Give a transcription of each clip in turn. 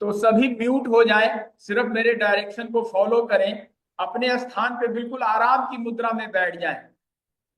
तो सभी म्यूट हो जाएं, सिर्फ मेरे डायरेक्शन को फॉलो करें, अपने स्थान पे बिल्कुल आराम की मुद्रा में बैठ जाएं।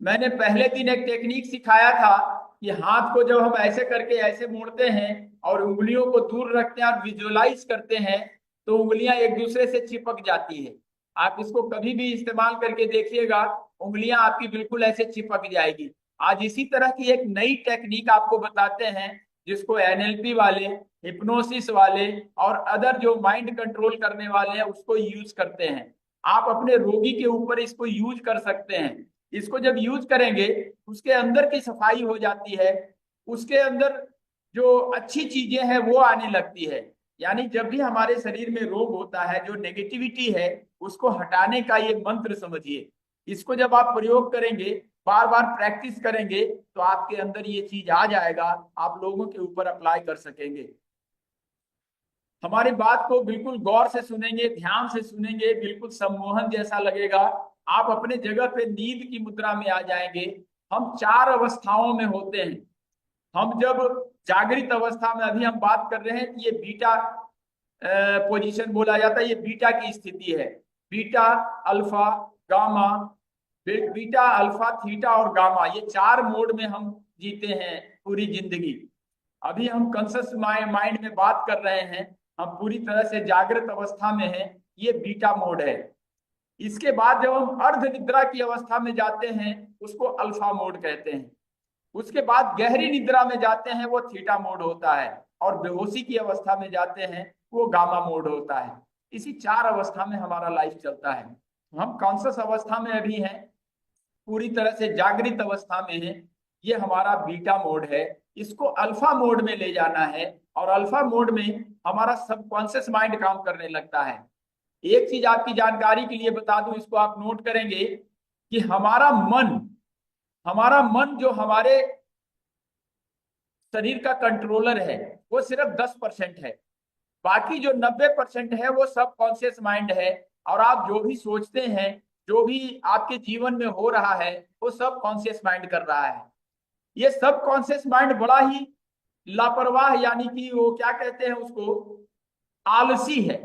मैंने पहले दिन एक टेक्निक सिखाया था कि हाथ को जब हम ऐसे करके ऐसे मोड़ते हैं और उंगलियों को दूर रखते हैं और विजुअलाइज करते हैं, तो उंगलियां एक दूसरे से चिपक जाती है। आप इसको कभी भी इस्तेमाल करके देखिएगा, उंगलियां आपकी बिल्कुल ऐसे चिपक जाएगी। आज इसी तरह की एक नई टेक्निक आपको बताते हैं, जिसको एनएलपी वाले, हिप्नोसिस वाले और अदर जो माइंड कंट्रोल करने वाले हैं उसको यूज करते हैं। आप अपने रोगी के ऊपर इसको यूज कर सकते हैं। इसको जब यूज करेंगे, उसके अंदर की सफाई हो जाती है, उसके अंदर जो अच्छी चीजें हैं वो आने लगती है। यानी जब भी हमारे शरीर में रोग होता है, जो नेगेटिविटी है उसको हटाने का ये मंत्र समझिए। इसको जब आप प्रयोग करेंगे, बार बार प्रैक्टिस करेंगे, तो आपके अंदर ये चीज आ जाएगा, आप लोगों के ऊपर अप्लाई कर सकेंगे। हमारी बात को बिल्कुल गौर से सुनेंगे, ध्यान से सुनेंगे, बिल्कुल सम्मोहन जैसा लगेगा। आप अपने जगह पे नींद की मुद्रा में आ जाएंगे। हम चार अवस्थाओं में होते हैं। हम जब जागृत अवस्था में, अभी हम बात कर रहे हैं कि ये बीटा पोजीशन बोला जाता है, ये बीटा की स्थिति है। Beta, alpha, gamma, beta, alpha, theta और गामा, ये चार मोड में हम जीते हैं पूरी जिंदगी। अभी हम कॉन्शस माइंड में बात कर रहे हैं, हम पूरी तरह से जागृत अवस्था में हैं, ये बीटा मोड है। इसके बाद जब हम अर्ध निद्रा की अवस्था में जाते हैं, उसको अल्फा मोड कहते हैं। उसके बाद गहरी निद्रा में जाते हैं, वो थीटा मोड होता है। और बेहोशी की अवस्था में जाते हैं, वो गामा मोड होता है। इसी चार अवस्था में हमारा लाइफ चलता है। हम कॉन्शस अवस्था में अभी हैं, पूरी तरह से जागृत अवस्था में है, ये हमारा बीटा मोड है। इसको अल्फा मोड में ले जाना है, और अल्फा मोड में हमारा सबकॉन्शियस माइंड काम करने लगता है। एक चीज आपकी जानकारी के लिए बता दूं, इसको आप नोट करेंगे कि हमारा मन जो हमारे शरीर का कंट्रोलर है, वो सिर्फ 10% है। बाकी जो 90% है वो सब कॉन्शियस माइंड है। और आप जो भी सोचते हैं, जो भी आपके जीवन में हो रहा है, वो सब कॉन्शियस माइंड कर रहा है। ये सब कॉन्शियस माइंड बड़ा ही लापरवाह, यानी कि वो क्या कहते हैं उसको, आलसी है।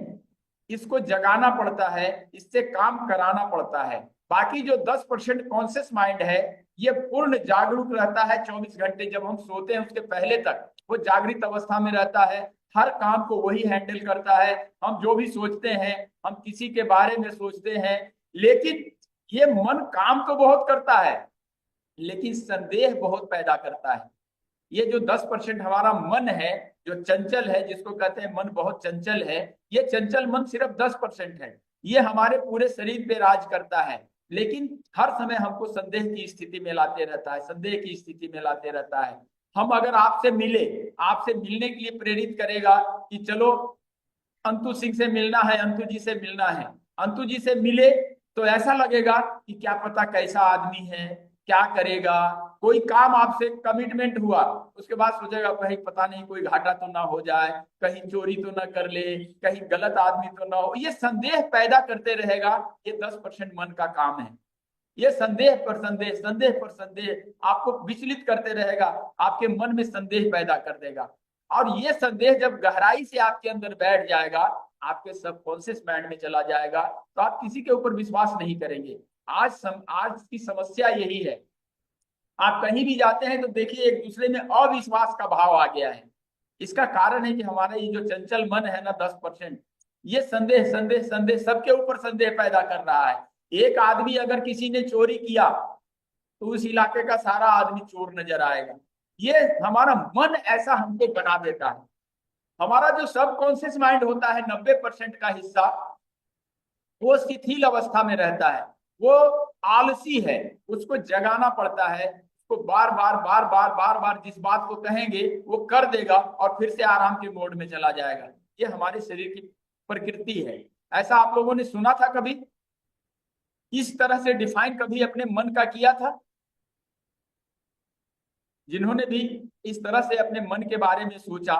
इसको जगाना पड़ता है, इससे काम कराना पड़ता है। बाकी जो 10% कॉन्शियस माइंड है, ये पूर्ण जागरूक रहता है 24 घंटे। जब हम सोते हैं उसके पहले तक वो जागृत अवस्था में रहता है। हर काम को वही हैंडल करता है। हम जो भी सोचते हैं, हम किसी के बारे में सोचते हैं, लेकिन ये मन काम तो बहुत करता है, लेकिन संदेह बहुत पैदा करता है। ये जो 10% हमारा मन है, जो चंचल है, जिसको कहते हैं मन बहुत चंचल है, ये चंचल मन सिर्फ 10% है। ये हमारे पूरे शरीर पे राज करता है, लेकिन हर समय हमको संदेह की स्थिति में लाते रहता है, संदेह की स्थिति में लाते रहता है। हम अगर आपसे मिले, आपसे मिलने के लिए प्रेरित करेगा कि चलो अंतु सिंह से मिलना है, अंतु जी से मिलना है, अंतु जी से मिले, तो ऐसा लगेगा कि क्या पता कैसा आदमी है, क्या करेगा। कोई काम आपसे कमिटमेंट हुआ, उसके बाद सोचेगा कहीं पता नहीं कोई घाटा तो ना हो जाए, कहीं चोरी तो ना कर ले, कहीं गलत आदमी तो ना हो, ये संदेह पैदा करते रहेगा। ये 10% मन का काम है। ये संदेह पर संदेह, संदेह पर संदेह आपको विचलित करते रहेगा, आपके मन में संदेह पैदा कर देगा। और ये संदेह जब गहराई से आपके अंदर बैठ जाएगा, आपके सबकॉन्शियस माइंड में चला जाएगा, तो आप किसी के ऊपर विश्वास नहीं करेंगे। आज की समस्या यही है। आप कहीं भी जाते हैं तो देखिए एक दूसरे में अविश्वास का भाव आ गया है। इसका कारण है कि हमारा ये जो चंचल मन है ना, 10%, ये संदेह संदेह संदेह, सबके ऊपर संदेह पैदा कर रहा है। एक आदमी अगर किसी ने चोरी किया, तो उस इलाके का सारा आदमी चोर नजर आएगा। ये हमारा मन ऐसा हमको बना देता है। हमारा जो सबकॉन्शियस माइंड होता है, 90% का हिस्सा, वो शिथिल अवस्था में रहता है, वो आलसी है। उसको जगाना पड़ता है, उसको बार बार बार बार बार बार जिस बात को कहेंगे वो कर देगा और फिर से आराम के मोड में चला जाएगा। ये हमारे शरीर की प्रकृति है। ऐसा आप लोगों ने सुना था कभी? इस तरह से डिफाइन कभी अपने मन का किया था? जिन्होंने भी इस तरह से अपने मन के बारे में सोचा,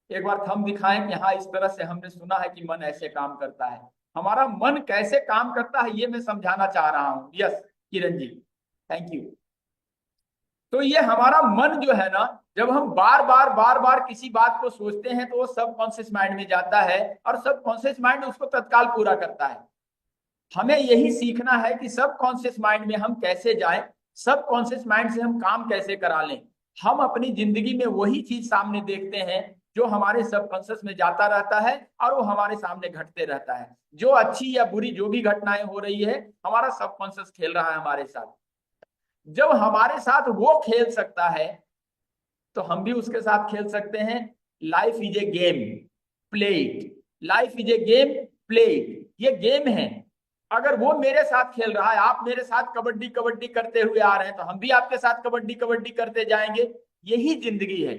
एक बार थंब दिखाएं कि हाँ, इस तरह से हमने सुना है कि मन ऐसे काम करता है। हमारा मन कैसे काम करता है ये मैं समझाना चाह रहा हूं। Yes, Kiran ji, thank you. तो ये हमारा मन जो है ना, जब हम बार बार किसी बात को सोचते हैं तो वो सबकॉन्शियस माइंड में जाता है और सबकॉन्शियस माइंड उसको तत्काल पूरा करता है। हमें यही सीखना है कि सबकॉन्शियस माइंड में हम कैसे जाएं, सबकॉन्शियस माइंड से हम काम कैसे करा लें। हम अपनी जिंदगी में वही चीज सामने देखते हैं जो हमारे सबकॉन्शियस में जाता रहता है और वो हमारे सामने घटते रहता है। जो अच्छी या बुरी जो भी घटनाएं हो रही है, हमारा सबकॉन्शियस खेल रहा है हमारे साथ। जब हमारे साथ वो खेल सकता है तो हम भी उसके साथ खेल सकते हैं। Life is a game, play it. Life is a game, play it. ये गेम है। अगर वो मेरे साथ खेल रहा है, आप मेरे साथ कबड्डी कबड्डी करते हुए आ रहे हैं, तो हम भी आपके साथ कबड्डी कबड्डी करते जाएंगे। यही जिंदगी है।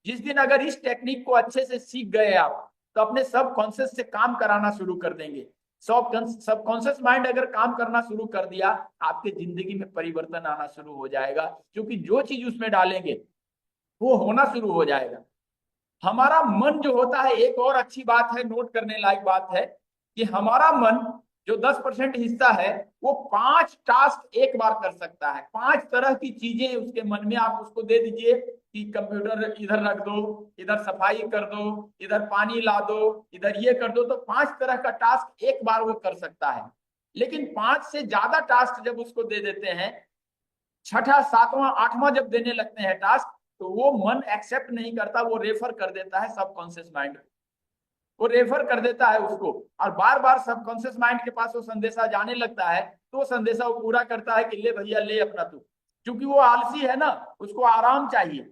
जिस दिन अगर इस टेक्निक को अच्छे से सीख गए आप, तो अपने सब कॉन्शियस से काम कराना शुरू कर देंगे। सबकॉन्शियस माइंड अगर काम करना शुरू कर दिया, आपके जिंदगी में परिवर्तन आना शुरू हो जाएगा, क्योंकि जो चीज उसमें डालेंगे वो होना शुरू हो जाएगा। हमारा मन जो होता है, एक और अच्छी बात है, नोट करने लायक बात है कि हमारा मन जो 10% हिस्सा है, वो 5 टास्क एक बार कर सकता है। 5 तरह की चीजें उसके मन में आप उसको दे दीजिए कि कंप्यूटर इधर रख दो, इधर सफाई कर दो, इधर पानी ला दो, इधर ये कर दो, तो 5 तरह का टास्क एक बार वो कर सकता है। लेकिन 5 से ज्यादा टास्क जब उसको दे देते हैं, छठा सातवां आठवां जब देने लगते हैं टास्क, तो वो मन एक्सेप्ट नहीं करता, वो रेफर कर देता है सबकॉन्शियस माइंड। वो रेफर कर देता है उसको, और बार बार सबकॉन्शियस माइंड के पास वो संदेशा जाने लगता है, तो वो संदेशा वो पूरा करता है कि ले भैया ले अपना तू। क्योंकि वो आलसी है ना, उसको आराम चाहिए।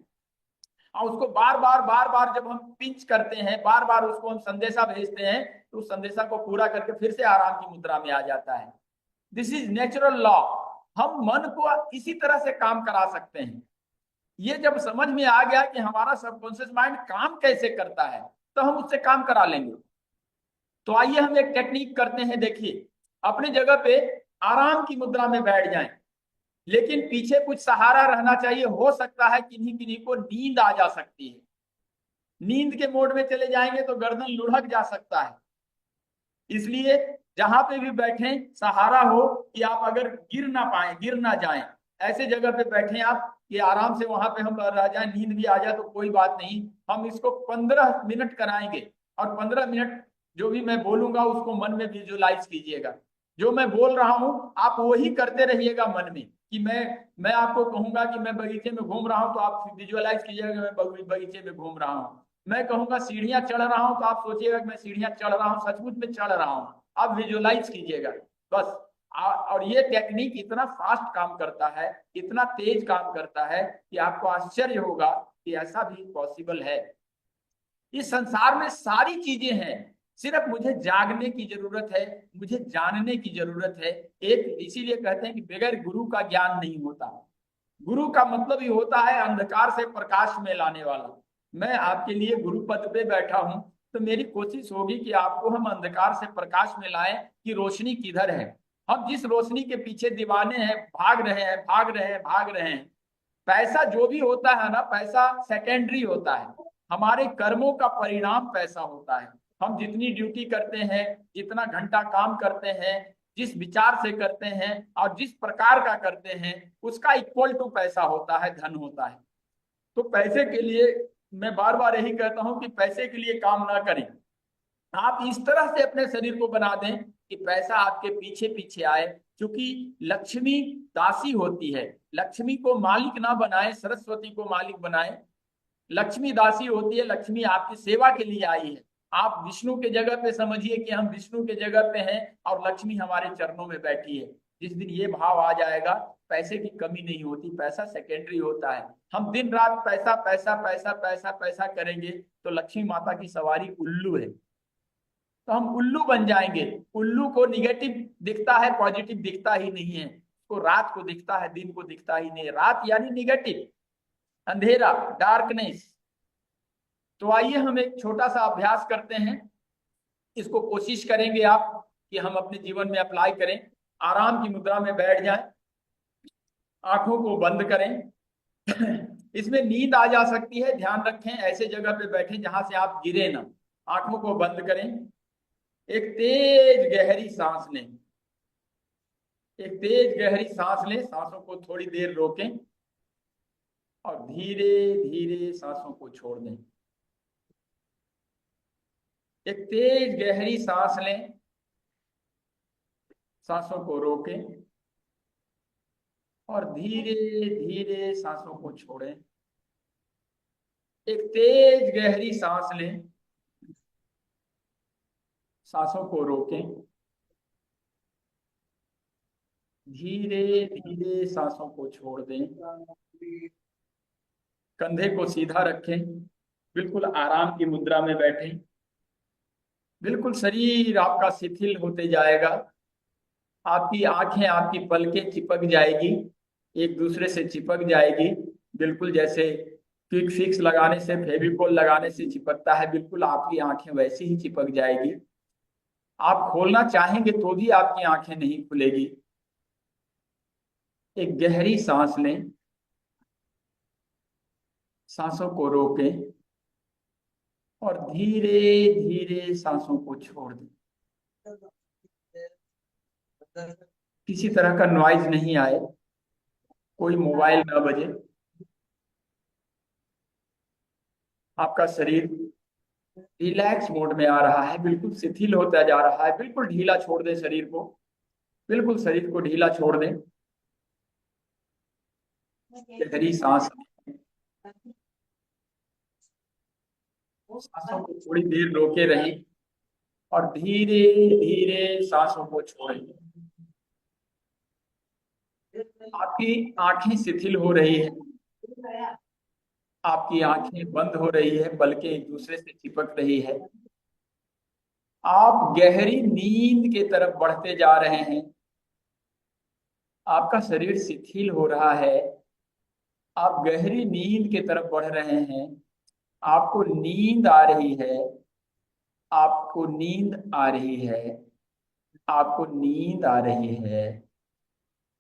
और उसको बार बार जब हम पिंच करते हैं, बार बार उसको हम संदेशा भेजते हैं, तो उस संदेशा को पूरा करके फिर से आराम की मुद्रा में आ जाता है। This is natural law. हम मन को इसी तरह से काम करा सकते हैं। ये जब समझ में आ गया कि हमारा सबकॉन्शियस माइंड काम कैसे करता है, तो हम उससे काम करा लेंगे। तो आइए हम एक टेक्निक करते हैं। देखिए, अपने जगह पे आराम की मुद्रा में बैठ जाएं, लेकिन पीछे कुछ सहारा रहना चाहिए। हो सकता है किन्हीं किन्हीं को नींद आ जा सकती है। नींद के मोड में चले जाएंगे तो गर्दन लुढ़क जा सकता है। इसलिए जहां पे भी बैठे, सहारा हो कि आप अगर गिर ना पाए, गिर ना जाएं, ऐसे जगह पे बैठे आप कि आराम से वहां पे हम रह जाए। नींद भी आ जाए तो कोई बात नहीं। हम इसको 15 मिनट कराएंगे, और 15 मिनट जो भी मैं बोलूंगा उसको मन में विजुअलाइज कीजिएगा। जो मैं बोल रहा हूं आप वही करते रहिएगा मन में। कि मैं आपको कहूंगा कि मैं बगीचे में घूम रहा हूं, तो आप विजुअलाइज कीजिएगा कि मैं बगीचे में घूम रहा हूं। मैं कहूंगा सीढ़ियां चढ़ रहा हूं, तो आप सोचिएगा कि मैं सीढ़ियां चढ़ रहा हूं, सचमुच में चढ़ रहा हूं। आप विजुअलाइज कीजिएगा बस। और ये टेक्निक इतना फास्ट काम करता है, इतना तेज काम करता है कि आपको आश्चर्य होगा कि ऐसा भी पॉसिबल है। इस संसार में सारी चीजें हैं, सिर्फ मुझे जागने की जरूरत है, मुझे जानने की जरूरत है। एक इसीलिए कहते हैं कि बगैर गुरु का ज्ञान नहीं होता। गुरु का मतलब ही होता है अंधकार से प्रकाश में लाने वाला। मैं आपके लिए गुरु पद पे बैठा हूं, तो मेरी कोशिश होगी कि आपको हम अंधकार से प्रकाश में लाएं कि रोशनी किधर है। हम जिस रोशनी के पीछे दीवाने हैं, भाग रहे हैं भाग रहे हैं भाग रहे हैं। पैसा जो भी होता है ना, पैसा सेकेंडरी होता है। हमारे कर्मों का परिणाम पैसा होता है। हम जितनी ड्यूटी करते हैं, जितना घंटा काम करते हैं, जिस विचार से करते हैं और जिस प्रकार का करते हैं, उसका इक्वल टू पैसा होता है, धन होता है। तो पैसे के लिए मैं बार बार यही कहता हूं कि पैसे के लिए काम ना करें। आप इस तरह से अपने शरीर को बना दें कि पैसा आपके पीछे पीछे आए। क्योंकि लक्ष्मी दासी होती है, लक्ष्मी को मालिक ना बनाए, सरस्वती को मालिक बनाए। लक्ष्मी दासी होती है, लक्ष्मी आपकी सेवा के लिए आई है। आप विष्णु के जगह पे समझिए कि हम विष्णु के जगह पे हैं और लक्ष्मी हमारे चरणों में बैठी है। जिस दिन ये भाव आ जाएगा, पैसे की कमी नहीं होती, पैसा सेकेंडरी होता है। हम दिन रात पैसा पैसा पैसा पैसा पैसा करेंगे तो लक्ष्मी माता की सवारी उल्लू है, तो हम उल्लू बन जाएंगे। उल्लू को निगेटिव दिखता है, पॉजिटिव दिखता ही नहीं है। तो रात को दिखता है, दिन को दिखता ही नहीं है। रात यानी निगेटिव, अंधेरा, डार्कनेस। तो आइए हम एक छोटा सा अभ्यास करते हैं। इसको कोशिश करेंगे आप कि हम अपने जीवन में अप्लाई करें। आराम की मुद्रा में बैठ जाएं, आंखों को बंद करें। इसमें नींद आ जा सकती है, ध्यान रखें ऐसे जगह पे बैठें जहां से आप गिरे ना। आंखों को बंद करें, एक तेज गहरी सांस लें। एक तेज गहरी सांस लें, सांसों को थोड़ी देर रोकें। और धीरे धीरे सांसों को छोड़ दें। एक तेज गहरी सांस लें, सांसों को रोकें और धीरे धीरे सांसों को छोड़ें। एक तेज गहरी सांस लें, सांसों को रोकें, धीरे धीरे सांसों को छोड़ दें। कंधे को सीधा रखें, बिल्कुल आराम की मुद्रा में बैठें। बिल्कुल शरीर आपका शिथिल होते जाएगा। आपकी आंखें, आपकी पलकें चिपक जाएगी, एक दूसरे से चिपक जाएगी। बिल्कुल जैसे क्विक फिक्स लगाने से, फेविकोल लगाने से चिपकता है, बिल्कुल आपकी आंखें वैसी ही चिपक जाएगी। आप खोलना चाहेंगे तो भी आपकी आंखें नहीं खुलेगी। एक गहरी सांस लें, सांसों को रोकें और धीरे धीरे सांसों को छोड़ दें। किसी तरह का नॉइज नहीं आए, कोई मोबाइल ना बजे। आपका शरीर रिलैक्स मोड में आ रहा है, बिल्कुल शिथिल होता जा रहा है। बिल्कुल ढीला छोड़ दें शरीर को, बिल्कुल शरीर को ढीला छोड़ दें। गहरी सांस, सांसों को थोड़ी देर रोके रहें और धीरे धीरे सांसों को छोड़ें। आपकी आंखें शिथिल हो रही है, आपकी आंखें बंद हो रही है, पलकें एक दूसरे से चिपक रही है। आप गहरी नींद के तरफ बढ़ते जा रहे हैं। आपका शरीर शिथिल हो रहा है, आप गहरी नींद की तरफ बढ़ रहे हैं। आपको नींद आ रही है, आपको नींद आ रही है, आपको नींद आ रही है।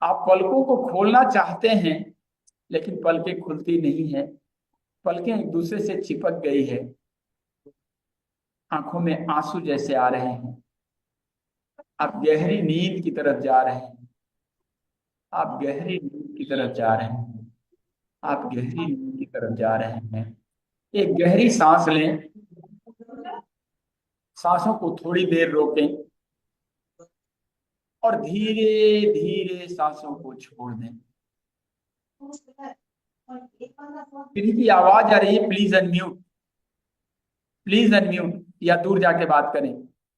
आप पलकों को खोलना चाहते हैं लेकिन पलकें खुलती नहीं है, पलकें एक दूसरे से चिपक गई है। आंखों में आंसू जैसे आ रहे हैं। आप गहरी नींद की तरफ जा रहे हैं, आप गहरी नींद की तरफ जा रहे हैं, आप गहरी नींद की तरफ जा रहे हैं। एक गहरी सांस लें, सांसों को थोड़ी देर रोकें और धीरे धीरे सांसों को छोड़ दें। किसी की आवाज आ रही है, प्लीज अनम्यूट, प्लीज अनम्यूट, या दूर जाके बात करें।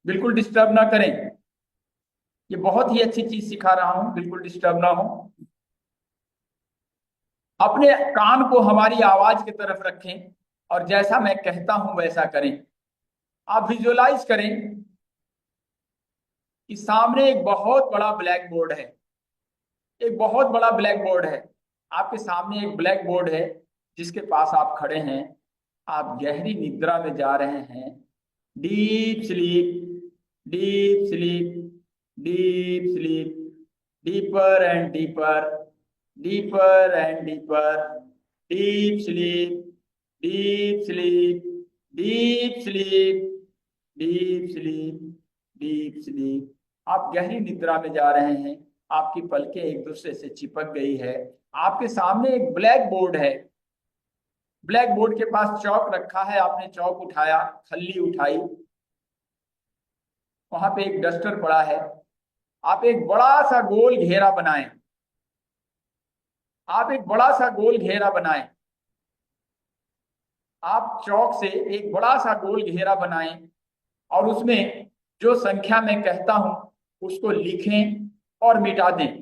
बिल्कुल डिस्टर्ब ना करें। ये बहुत ही अच्छी चीज सिखा रहा हूं, बिल्कुल डिस्टर्ब ना हो। अपने कान को हमारी आवाज की तरफ रखें और जैसा मैं कहता हूं वैसा करें। आप विजुअलाइज करें कि सामने एक बहुत बड़ा ब्लैक बोर्ड है, एक बहुत बड़ा ब्लैक बोर्ड है। आपके सामने एक ब्लैक बोर्ड है जिसके पास आप खड़े हैं। आप गहरी निद्रा में जा रहे हैं, deep sleep, deep sleep, deep sleep, deeper and deeper, deeper and deeper, deep sleep, deep sleep, deep sleep, deep sleep, deep sleep. आप गहरी निद्रा में जा रहे हैं। आपकी पलकें एक दूसरे से चिपक गई है। आपके सामने एक ब्लैक बोर्ड है। ब्लैक बोर्ड के पास चौक रखा है, आपने चौक उठाया, खल्ली उठाई, वहां पे एक डस्टर पड़ा है। आप एक बड़ा सा गोल घेरा बनाएं, आप एक बड़ा सा गोल घेरा बनाएं। आप चौक से एक बड़ा सा गोल घेरा बनाएं और उसमें जो संख्या मैं कहता हूं उसको लिखें और मिटा दें।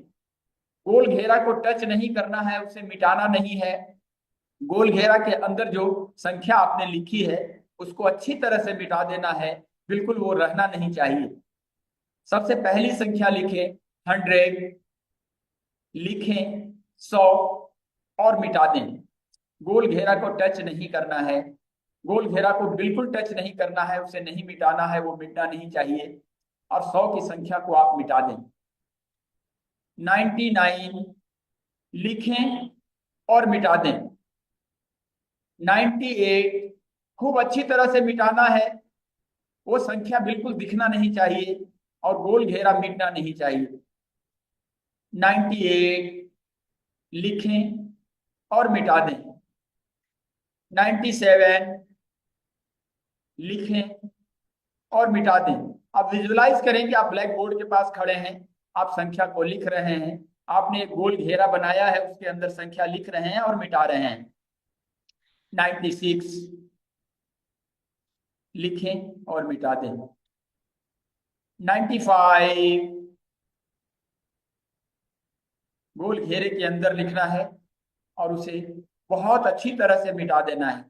गोल घेरा को टच नहीं करना है, उसे मिटाना नहीं है। गोल घेरा के अंदर जो संख्या आपने लिखी है उसको अच्छी तरह से मिटा देना है, बिल्कुल वो रहना नहीं चाहिए। सबसे पहली संख्या लिखें 100, लिखें 100 और मिटा दें। गोल घेरा को टच नहीं करना है, गोल घेरा को बिल्कुल टच नहीं करना है, उसे नहीं मिटाना है, वो मिटना नहीं चाहिए। और 100 की संख्या को आप मिटा दें। 99 लिखें और मिटा दें। 98 खूब अच्छी तरह से मिटाना है, वो संख्या बिल्कुल दिखना नहीं चाहिए और गोल घेरा मिटना नहीं चाहिए। 98 लिखें और मिटा दें। 97 लिखें और मिटा दें। आप विजुलाइज करें कि आप ब्लैक बोर्ड के पास खड़े हैं, आप संख्या को लिख रहे हैं, आपने एक गोल घेरा बनाया है, उसके अंदर संख्या लिख रहे हैं और मिटा रहे हैं। 96 लिखें और मिटा दें। 95 गोल घेरे के अंदर लिखना है और उसे बहुत अच्छी तरह से मिटा देना है।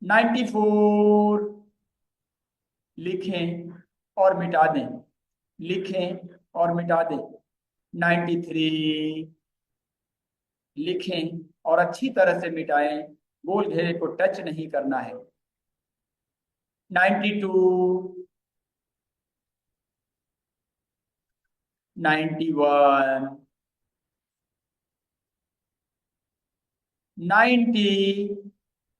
94 लिखें और मिटा दें, लिखें और मिटा दें। 93 लिखें और अच्छी तरह से मिटाएं, गोल घेरे को टच नहीं करना है। 92 91 90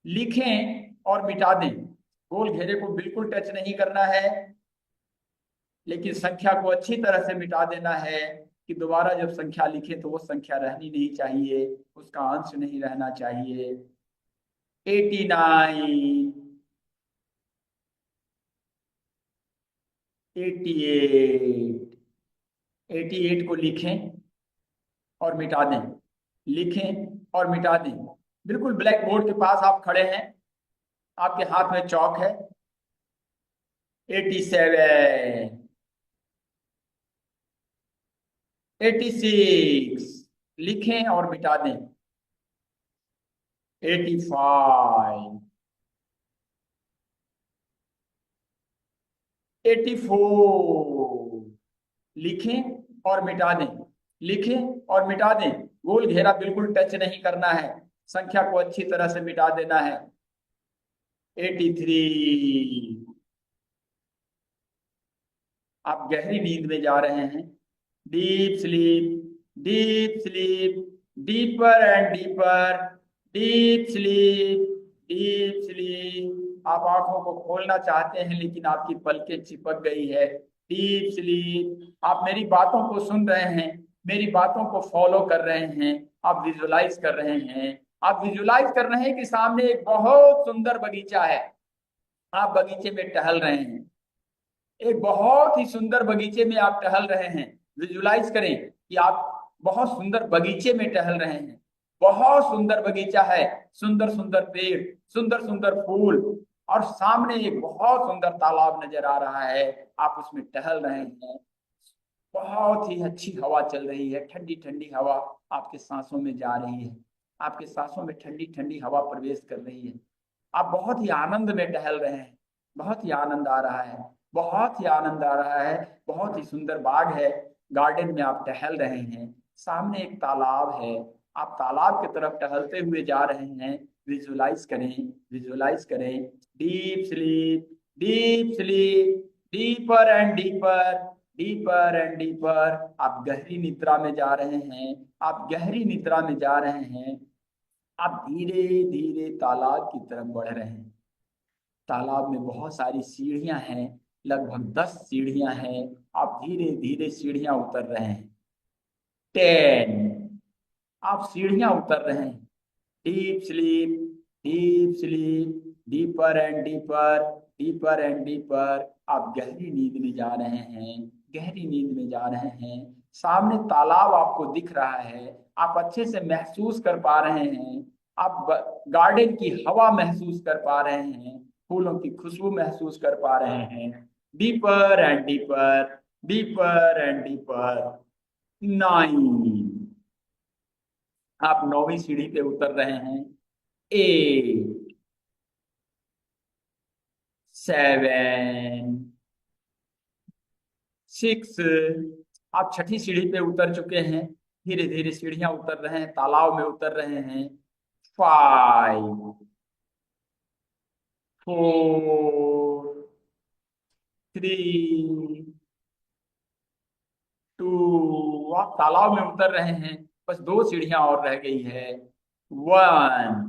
लिखें और मिटा दें, गोल घेरे को बिल्कुल टच नहीं करना है, लेकिन संख्या को अच्छी तरह से मिटा देना है कि दोबारा जब संख्या लिखे तो वो संख्या रहनी नहीं चाहिए, उसका अंश नहीं रहना चाहिए। 89 88 88 को लिखें और मिटा दें, लिखें और मिटा दें। बिल्कुल ब्लैक बोर्ड के पास आप खड़े हैं, आपके हाथ में चौक है। 87 86 लिखें और मिटा दें। 85 84 लिखें और मिटा दें, लिखें और मिटा दें, गोल घेरा बिल्कुल टच नहीं करना है, संख्या को अच्छी तरह से मिटा देना है। 83 आप गहरी नींद में जा रहे हैं। Deep sleep, deep sleep, deeper and deeper, deep sleep, deep sleep. आप आंखों को खोलना चाहते हैं लेकिन आपकी पलकें चिपक गई है। Deep sleep. आप मेरी बातों को सुन रहे हैं, मेरी बातों को फॉलो कर रहे हैं, आप विजुलाइज कर रहे हैं। आप विजुलाइज कर रहे हैं कि सामने एक बहुत सुंदर बगीचा है, आप बगीचे में टहल रहे हैं, एक बहुत ही सुंदर बगीचे में आप टहल रहे हैं। विजुलाइज करें कि आप बहुत सुंदर बगीचे में टहल रहे हैं, बहुत सुंदर बगीचा है, सुंदर सुंदर पेड़, सुंदर सुंदर फूल, और सामने एक बहुत सुंदर तालाब नजर आ रहा है, आप उसमें टहल रहे हैं। बहुत ही अच्छी हवा चल रही है, ठंडी ठंडी हवा आपके सांसों में जा रही है, आपके सांसों में ठंडी ठंडी हवा प्रवेश कर रही है। आप बहुत ही आनंद में टहल रहे हैं, बहुत ही आनंद आ रहा है, बहुत ही आनंद आ रहा है। बहुत ही सुंदर बाग है, गार्डन में आप टहल रहे हैं, सामने एक तालाब है, आप तालाब की तरफ टहलते हुए जा रहे हैं। विजुलाइज करें, विजुलाइज करें। Deep sleep, deep sleep, deeper and deeper, deeper and deeper. आप गहरी निद्रा में जा रहे हैं, आप गहरी निद्रा में जा रहे हैं। आप धीरे धीरे तालाब की तरफ बढ़ रहे हैं। तालाब में बहुत सारी सीढ़ियां हैं, लगभग 10 सीढ़ियां हैं। आप धीरे धीरे सीढ़ियां उतर रहे हैं। 10 आप सीढ़ियां उतर रहे हैं। Deep sleep, deep sleep, deeper and deeper, deeper and deeper. आप गहरी नींद में जा रहे हैं, गहरी नींद में जा रहे हैं। सामने तालाब आपको दिख रहा है, आप अच्छे से महसूस कर पा रहे हैं। आप गार्डन की हवा महसूस कर पा रहे हैं, फूलों की खुशबू महसूस कर पा रहे हैं। Deeper and deeper, deeper and deeper. 9 आप 9वीं सीढ़ी पे उतर रहे हैं। 8 7 6 आप छठी सीढ़ी पे उतर चुके हैं, धीरे धीरे सीढ़ियां उतर रहे हैं, तालाब में उतर रहे हैं। 5 4 3 2 आप तालाब में उतर रहे हैं, बस 2 सीढ़ियां और रह गई है। 1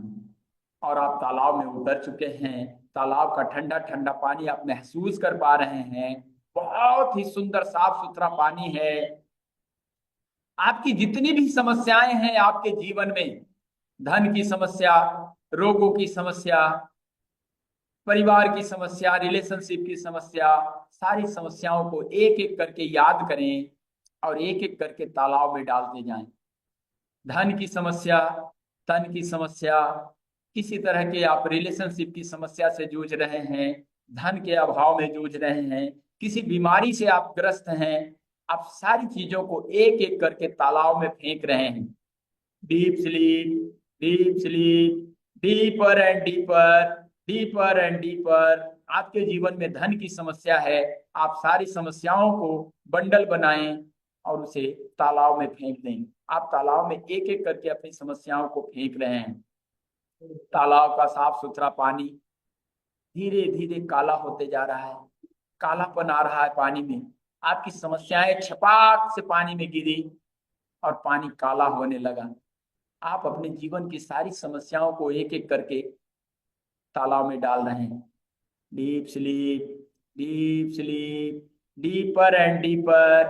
और आप तालाब में उतर चुके हैं। तालाब का ठंडा ठंडा पानी आप महसूस कर पा रहे हैं, बहुत ही सुंदर साफ सुथरा पानी है। आपकी जितनी भी समस्याएं हैं आपके जीवन में, धन की समस्या, रोगों की समस्या, परिवार की समस्या, रिलेशनशिप की समस्या, सारी समस्याओं को एक एक करके याद करें और एक एक करके तालाब में डालते जाएं। धन की समस्या, तन की समस्या, किसी तरह के आप रिलेशनशिप की समस्या से जूझ रहे हैं, धन के अभाव में जूझ रहे हैं, किसी बीमारी से आप ग्रस्त हैं, आप सारी चीजों को एक एक करके तालाब में फेंक रहे हैं। Deep sleep, deep sleep, deeper and deeper, deeper and deeper. आपके जीवन में धन की समस्या है, आप सारी समस्याओं को बंडल बनाएं और उसे तालाब में फेंक दें। आप तालाब में एक एक करके अपनी समस्याओं को फेंक रहे हैं। तालाब का साफ सुथरा पानी धीरे धीरे काला होते जा रहा है, कालापन आ रहा है पानी में। आपकी समस्याएं छपाक से पानी में गिरी और पानी काला होने लगा। आप अपने जीवन की सारी समस्याओं को एक एक करके तालाब में डाल रहे हैं। Deep sleep, deep sleep, deeper and deeper,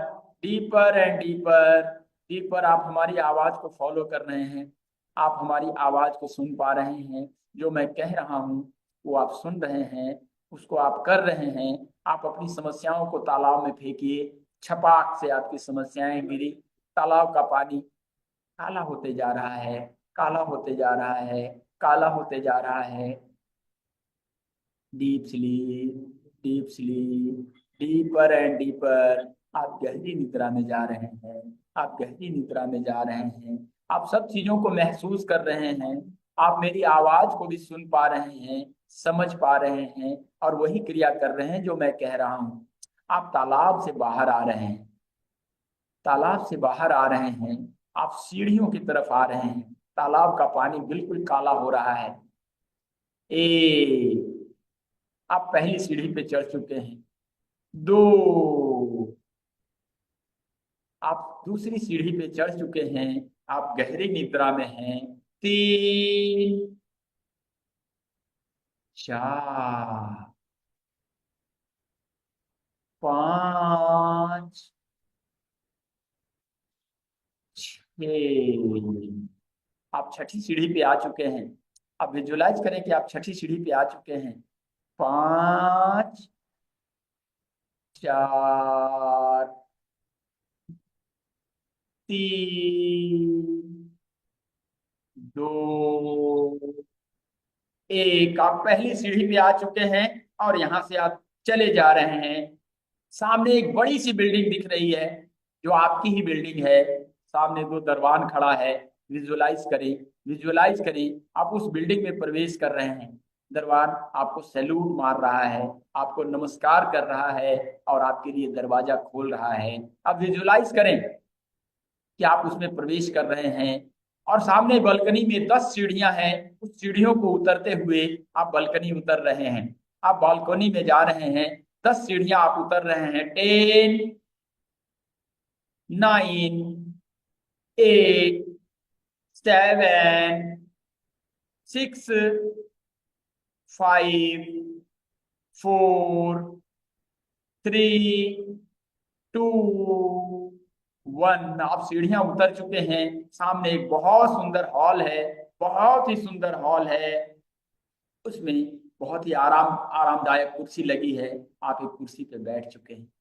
deeper and deeper, deeper. आप हमारी आवाज को फॉलो कर रहे हैं, आप हमारी आवाज को सुन पा रहे हैं। जो मैं कह रहा हूं वो आप सुन रहे हैं, उसको आप कर रहे हैं। आप अपनी समस्याओं को तालाब में फेंकिए, छपाक से आपकी समस्याएं गिरी, तालाब का पानी काला होते जा रहा है, काला होते जा रहा है, काला होते जा रहा है। Deep sleep, deep sleep, deeper and deeper. आप गहरी निद्रा में जा रहे हैं, आप गहरी निद्रा में जा रहे हैं। आप सब चीजों को महसूस कर रहे हैं, आप मेरी आवाज को भी सुन पा रहे हैं, समझ पा रहे हैं और वही क्रिया कर रहे हैं जो मैं कह रहा हूं। आप तालाब से बाहर आ रहे हैं, तालाब से बाहर आ रहे हैं, आप सीढ़ियों की तरफ आ रहे हैं। तालाब का पानी बिल्कुल काला हो रहा है। आप पहली सीढ़ी पे चढ़ चुके हैं। 2, आप दूसरी सीढ़ी पे चढ़ चुके हैं, आप गहरी निद्रा में हैं। 3, 4, 5, 6। आप छठी सीढ़ी पे आ चुके हैं। आप विजुलाइज करें कि आप छठी सीढ़ी पे आ चुके हैं। 5, 4, 3, 2, 1। आप पहली सीढ़ी पे आ चुके हैं और यहां से आप चले जा रहे हैं। सामने एक बड़ी सी बिल्डिंग दिख रही है जो आपकी ही बिल्डिंग है। सामने 2 दरवान खड़ा है। विजुलाइज करें, विजुलाइज करें, आप उस बिल्डिंग में प्रवेश कर रहे हैं। दरबान आपको सैल्यूट मार रहा है, आपको नमस्कार कर रहा है और आपके लिए दरवाजा खोल रहा है। अब विजुलाइज करें कि आप उसमें प्रवेश कर रहे हैं और सामने बालकनी में 10 सीढ़ियां हैं। उस सीढ़ियों को उतरते हुए आप बालकनी उतर रहे हैं। आप बालकनी में जा रहे हैं, 10 सीढ़ियां आप उतर रहे हैं। 10, 9, 8, 7, 6, 5, 4, 3, 2, 1। आप सीढ़ियां उतर चुके हैं। सामने एक बहुत सुंदर हॉल है, बहुत ही सुंदर हॉल है। उसमें बहुत ही आरामदायक कुर्सी लगी है। आप एक कुर्सी पे बैठ चुके हैं।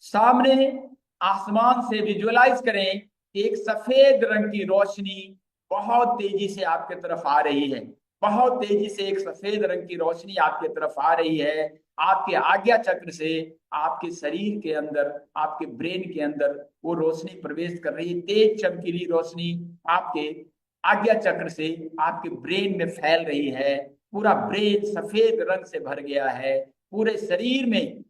सामने आसमान से विजुअलाइज करें कि एक सफेद रंग की रोशनी बहुत तेजी से आपके तरफ आ रही है। बहुत तेजी से एक सफेद रंग की रोशनी आपके तरफ आ रही है। आपके आज्ञा चक्र से आपके शरीर के अंदर, आपके ब्रेन के अंदर वो रोशनी प्रवेश कर रही है। तेज चमकीली रोशनी आपके आज्ञा चक्र से आपके ब्रेन में फैल रही है। पूरा ब्रेन सफेद रंग से भर गया है। पूरे शरीर में,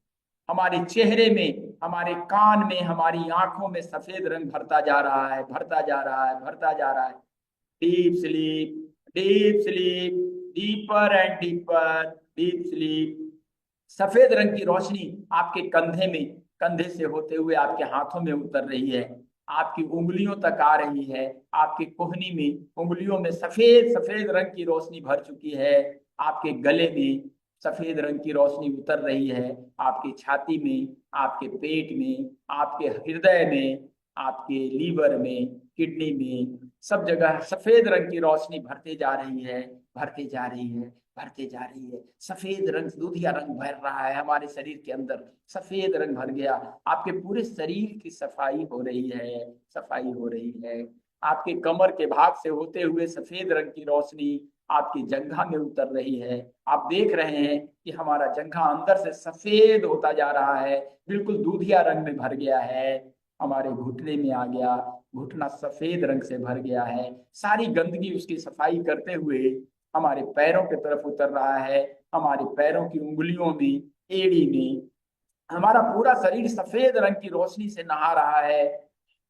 हमारे चेहरे में, हमारे कान में, हमारी आंखों में सफेद रंग भरता जा रहा है, भरता जा रहा है, भरता जा रहा है। Deep sleep, deep sleep, deeper and deeper, deep sleep. सफेद रंग की रोशनी आपके कंधे में, कंधे से होते हुए आपके हाथों में उतर रही है, आपकी उंगलियों तक आ रही है। आपकी कोहनी में, उंगलियों में सफेद सफेद रंग की रोशनी भर चुकी है। आपके गले में सफेद रंग की रोशनी उतर रही है। आपकी छाती में, आपके पेट में, आपके हृदय में, आपके लीवर में, किडनी में सब जगह सफेद रंग की रोशनी भरते जा रही है, भरते जा रही है, भरते जा रही है। सफेद रंग, दूधिया रंग भर रहा है हमारे शरीर के अंदर, सफेद रंग भर गया। आपके पूरे शरीर की सफाई हो रही है, सफाई हो रही है। आपके कमर के भाग से होते हुए सफेद रंग की रोशनी आपकी जंघा में उतर रही है। आप देख रहे हैं कि हमारा जंघा अंदर से सफेद होता जा रहा है, बिल्कुल दूधिया रंग में भर गया है। हमारे घुटने में आ गया, घुटना सफेद रंग से भर गया है। सारी गंदगी उसकी सफाई करते हुए हमारे पैरों की तरफ उतर रहा है। हमारे पैरों की उंगलियों में, एड़ी में, हमारा पूरा शरीर सफेद रंग की रोशनी से नहा रहा है,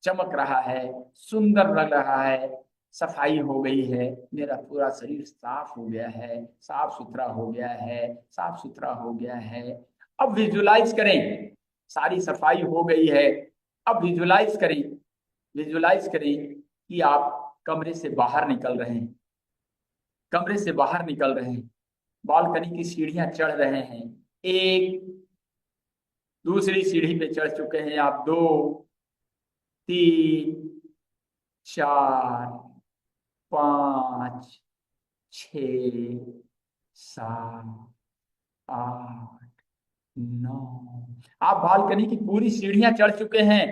चमक रहा है, सुंदर लग रहा है। सफाई हो गई है, मेरा पूरा शरीर साफ हो गया है, साफ सुथरा हो गया है, साफ सुथरा हो गया है। अब विजुलाइज करें, सारी सफाई हो गई है। अब विजुलाइज करें, विजुलाइज करें कि आप कमरे से बाहर निकल रहे हैं, कमरे से बाहर निकल रहे हैं, बालकनी की सीढ़ियां चढ़ रहे हैं। एक, दूसरी सीढ़ी पे चढ़ चुके हैं आप, दो, तीन, चार, पाँच, छ, सात, आठ, नौ। आप बालकनी की पूरी सीढ़ियां चढ़ चुके हैं।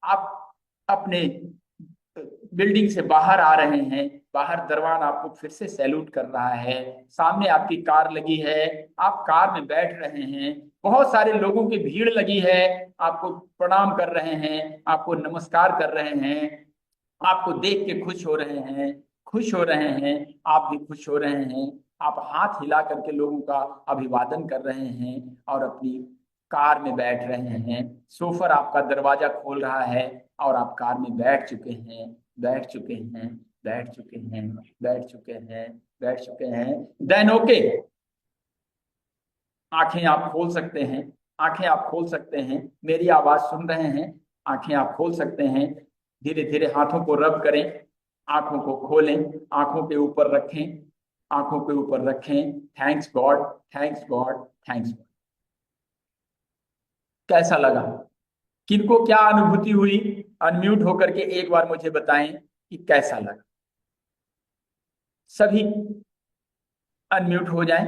आप अपने बिल्डिंग से बाहर आ रहे हैं। बाहर दरवान आपको फिर से सैल्यूट कर रहा है। सामने आपकी कार लगी है, आप कार में बैठ रहे हैं। बहुत सारे लोगों की भीड़ लगी है, आपको प्रणाम कर रहे हैं, आपको नमस्कार कर रहे हैं, आपको देख के खुश हो रहे हैं, खुश हो रहे हैं। आप भी खुश हो रहे हैं। आप हाथ हिला करके लोगों का अभिवादन कर रहे हैं और अपनी कार में बैठ रहे हैं। शोफर आपका दरवाजा खोल रहा है और आप कार में बैठ चुके हैं, बैठ चुके हैं, बैठ चुके हैं, बैठ चुके हैं, बैठ चुके हैं। देन ओके, आंखें आप खोल सकते हैं, आंखें आप खोल सकते हैं। मेरी आवाज सुन रहे हैं, आंखें आप खोल सकते हैं। धीरे धीरे हाथों को रब करें, आंखों को खोलें, आंखों के ऊपर रखें, आंखों के ऊपर रखें। Thanks God, thanks God, thanks God. कैसा लगा? किनको क्या अनुभूति हुई? अनम्यूट होकर के एक बार मुझे बताएं कि कैसा लगा। सभी अनम्यूट हो जाएं,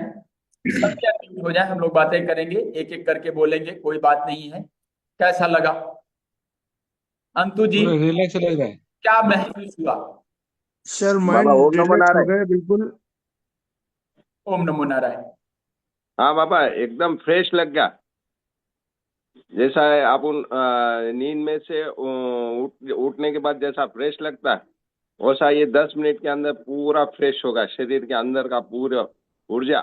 सभी अनम्यूट हो जाएं। हम लोग बातें करेंगे, एक एक करके बोलेंगे, कोई बात नहीं है। कैसा लगा? अंतु जी, पूरा रिलैक्स लग रहा है। क्या महसूस हुआ? सर बाबा ओम माइंड नमो रिलैक्स हो नारायण। गया बिल्कुल। ओम नमो नारायण। हाँ बाबा, एकदम फ्रेश लग गया। जैसा है आप नींद में से उठने के बाद जैसा फ्रेश लगता है, वैसा ये 10 मिनट के अंदर पूरा फ्रेश होगा, शरीर के अंदर का पूरा ऊर्जा।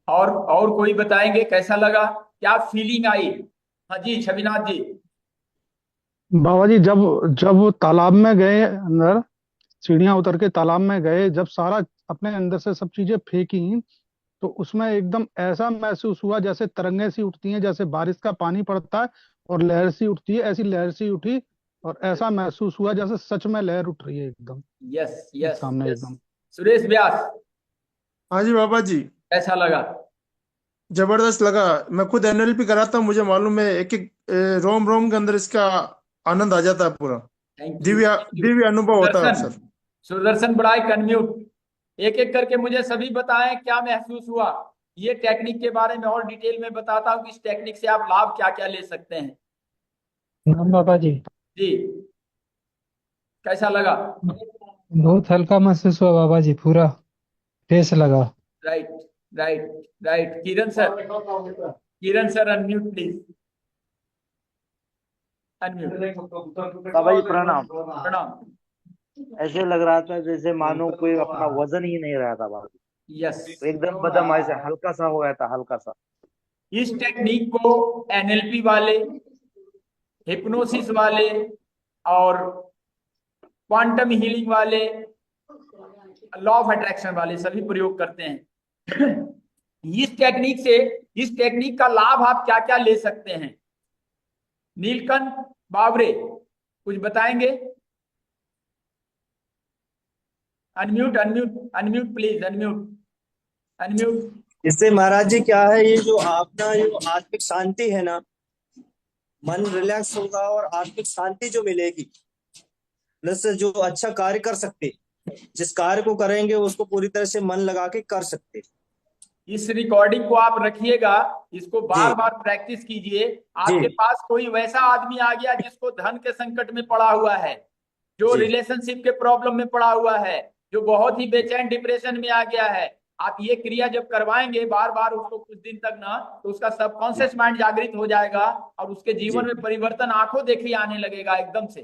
और कोई बताएंगे कैसा लगा, क्या फीलिंग आई? हाँ जी, छविनाथ जी। बाबा जी, जब जब वो तालाब में गए अंदर, सीढ़ियां उतर के तालाब में गए, जब सारा अपने अंदर से सब चीजें फेंकी, तो उसमें एकदम ऐसा महसूस हुआ जैसे तरंगें सी उठती हैं, जैसे बारिश का पानी पड़ता है और लहर सी उठती है, ऐसी लहर सी उठी। और ऐसा महसूस हुआ जैसे सच में लहर उठ रही है एकदम यस यस सामने यस। एकदम। सुरेश व्यास, हाँ जी बाबा जी, कैसा लगा? जबरदस्त लगा। मैं खुद एनएलपी कराता हूँ, मुझे मालूम है एक एक रोम रोम के अंदर इसका आनंद आ जाता है पूरा। Thank you, Divya thank you. Divya अनुभव होता है सुदर्शन, अक्सर। सुदर्शन ब्राइक अनम्यूट। एक एक करके मुझे सभी बताएं क्या महसूस हुआ। ये टेक्निक के बारे में और डिटेल में बताता हूँ कि इस टेक्निक से आप लाभ क्या क्या ले सकते हैं। हाँ बाबा जी, जी, कैसा लगा? बहुत हल्का महसूस हुआ बाबा जी, पूरा फ्रेश लगा। Right, right, right. Kiran sir, Kiran sir unmute please, unmute. Baba ji प्रणाम। प्रणाम। ऐसे लग रहा था जैसे मानो कोई अपना वजन ही नहीं रहा था बाबा। यस। तो एकदम बदन ऐसे हल्का सा हो गया था, हल्का सा। इस टेक्निक को एनएलपी वाले, हिप्नोसिस वाले और क्वांटम हीलिंग वाले, लॉ ऑफ अट्रैक्शन वाले सभी प्रयोग करते हैं। इस टेक्निक से, इस टेक्निक का लाभ आप क्या क्या ले सकते हैं? नीलकंठ बावरे कुछ बताएंगे? Unmute, unmute, unmute please, unmute, unmute. इससे महाराज जी क्या है, ये जो अपना जो आत्मिक शांति है ना, मन रिलैक्स होगा और आत्मिक शांति जो मिलेगी, प्लस जो अच्छा कार्य कर सकते, जिस कार्य को करेंगे उसको पूरी तरह से मन लगा के कर सकते। इस रिकॉर्डिंग को आप रखिएगा, इसको बार जी बार प्रैक्टिस कीजिए। जी आपके पास कोई वैसा आदमी आ गया जिसको धन के संकट में पड़ा हुआ है, जो जी रिलेशनशिप के प्रॉब्लम में पड़ा हुआ है, जो बहुत ही बेचैन डिप्रेशन में आ गया है, आप ये क्रिया जब करवाएंगे बार बार उसको कुछ दिन तक ना, तो उसका सबकॉन्शियस माइंड जागृत हो जाएगा और उसके जीवन जी में परिवर्तन आंखों देखी आने लगेगा एकदम से।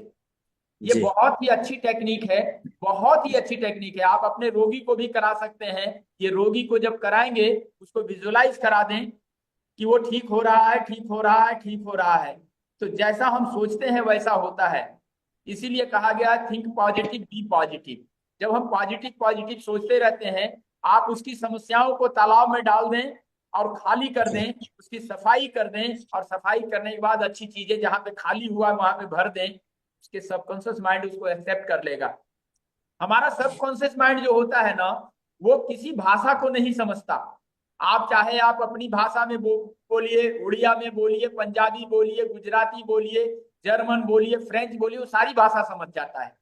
ये जी बहुत ही अच्छी टेक्निक है, बहुत ही अच्छी टेक्निक है। आप अपने रोगी को भी करा सकते हैं। ये रोगी को जब कराएंगे उसको विजुअलाइज करा दें कि वो ठीक हो रहा है, ठीक हो रहा है, ठीक हो रहा है, तो जैसा हम सोचते हैं वैसा होता है। इसीलिए कहा गया थिंक पॉजिटिव बी पॉजिटिव। जब हम पॉजिटिव पॉजिटिव सोचते रहते हैं, आप उसकी समस्याओं को तालाब में डाल दें और खाली कर दें, उसकी सफाई कर दें, और सफाई करने के बाद अच्छी चीजें जहां पे खाली हुआ वहां पे भर दें, उसके सबकॉन्शियस माइंड उसको एक्सेप्ट कर लेगा। हमारा सबकॉन्शियस माइंड जो होता है ना, वो किसी भाषा को नहीं समझता। आप चाहे आप अपनी भाषा में बोलिए, उड़िया में बोलिए, पंजाबी बोलिए, गुजराती बोलिए, जर्मन बोलिए, फ्रेंच बोलिए, वो सारी भाषा समझ जाता है।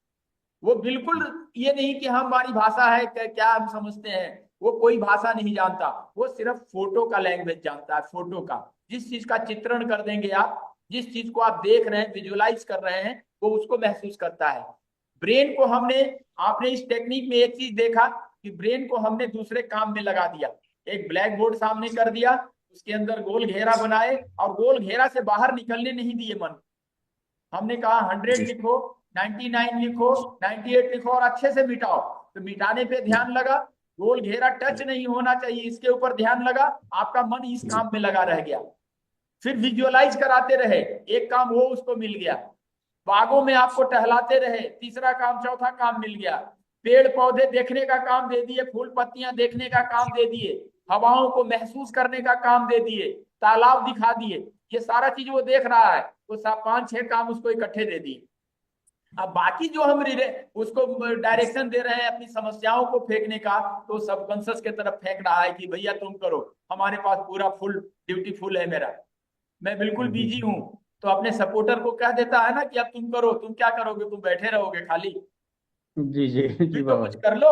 वो बिल्कुल ये नहीं कि हमारी भाषा है क्या हम समझते हैं, वो कोई भाषा नहीं जानता। वो सिर्फ फोटो का लैंग्वेज जानता है, फोटो का। जिस चीज का चित्रण कर देंगे आप, जिस चीज को आप देख रहे हैं, विजुअलाइज कर रहे हैं, वो उसको महसूस करता है। ब्रेन को हमने, आपने इस टेक्निक में एक चीज देखा कि ब्रेन को हमने दूसरे काम में लगा दिया। एक ब्लैक बोर्ड सामने कर दिया, उसके अंदर गोल घेरा बनाए और गोल घेरा से बाहर निकलने नहीं दिए मन। हमने कहा 100 जी लिखो, 99 लिखो, 98 लिखो और अच्छे से मिटाओ। तो मिटाने पे ध्यान लगा, गोल घेरा टच नहीं होना चाहिए, इसके ऊपर ध्यान लगा, आपका मन इस जी काम में लगा रह गया। फिर विजुअलाइज कराते रहे, एक काम वो उसको मिल गया। बागों में आपको टहलाते रहे, तीसरा काम, चौथा काम मिल गया। पेड़ पौधे देखने का काम दे दिए, फूल पत्तियां देखने का काम दे दिए, हवाओं को महसूस करने का काम दे दिए, तालाब दिखा दिए। ये सारा चीज वो देख रहा है, वो 5-6 काम उसको इकट्ठे दे दिए। अब बाकी जो हम उसको डायरेक्शन दे रहे हैं अपनी समस्याओं को फेंकने का, तो सबकॉन्शियस के तरफ फेंक रहा है कि भैया तुम करो, हमारे पास पूरा फुल ड्यूटी फुल है मेरा, मैं बिल्कुल बिजी हूँ। तो अपने सपोर्टर को कह देता है ना कि अब तुम करो, तुम क्या करोगे, तुम बैठे रहोगे खाली, जी जी जी फिर तो बाबा कुछ जी। कर लो।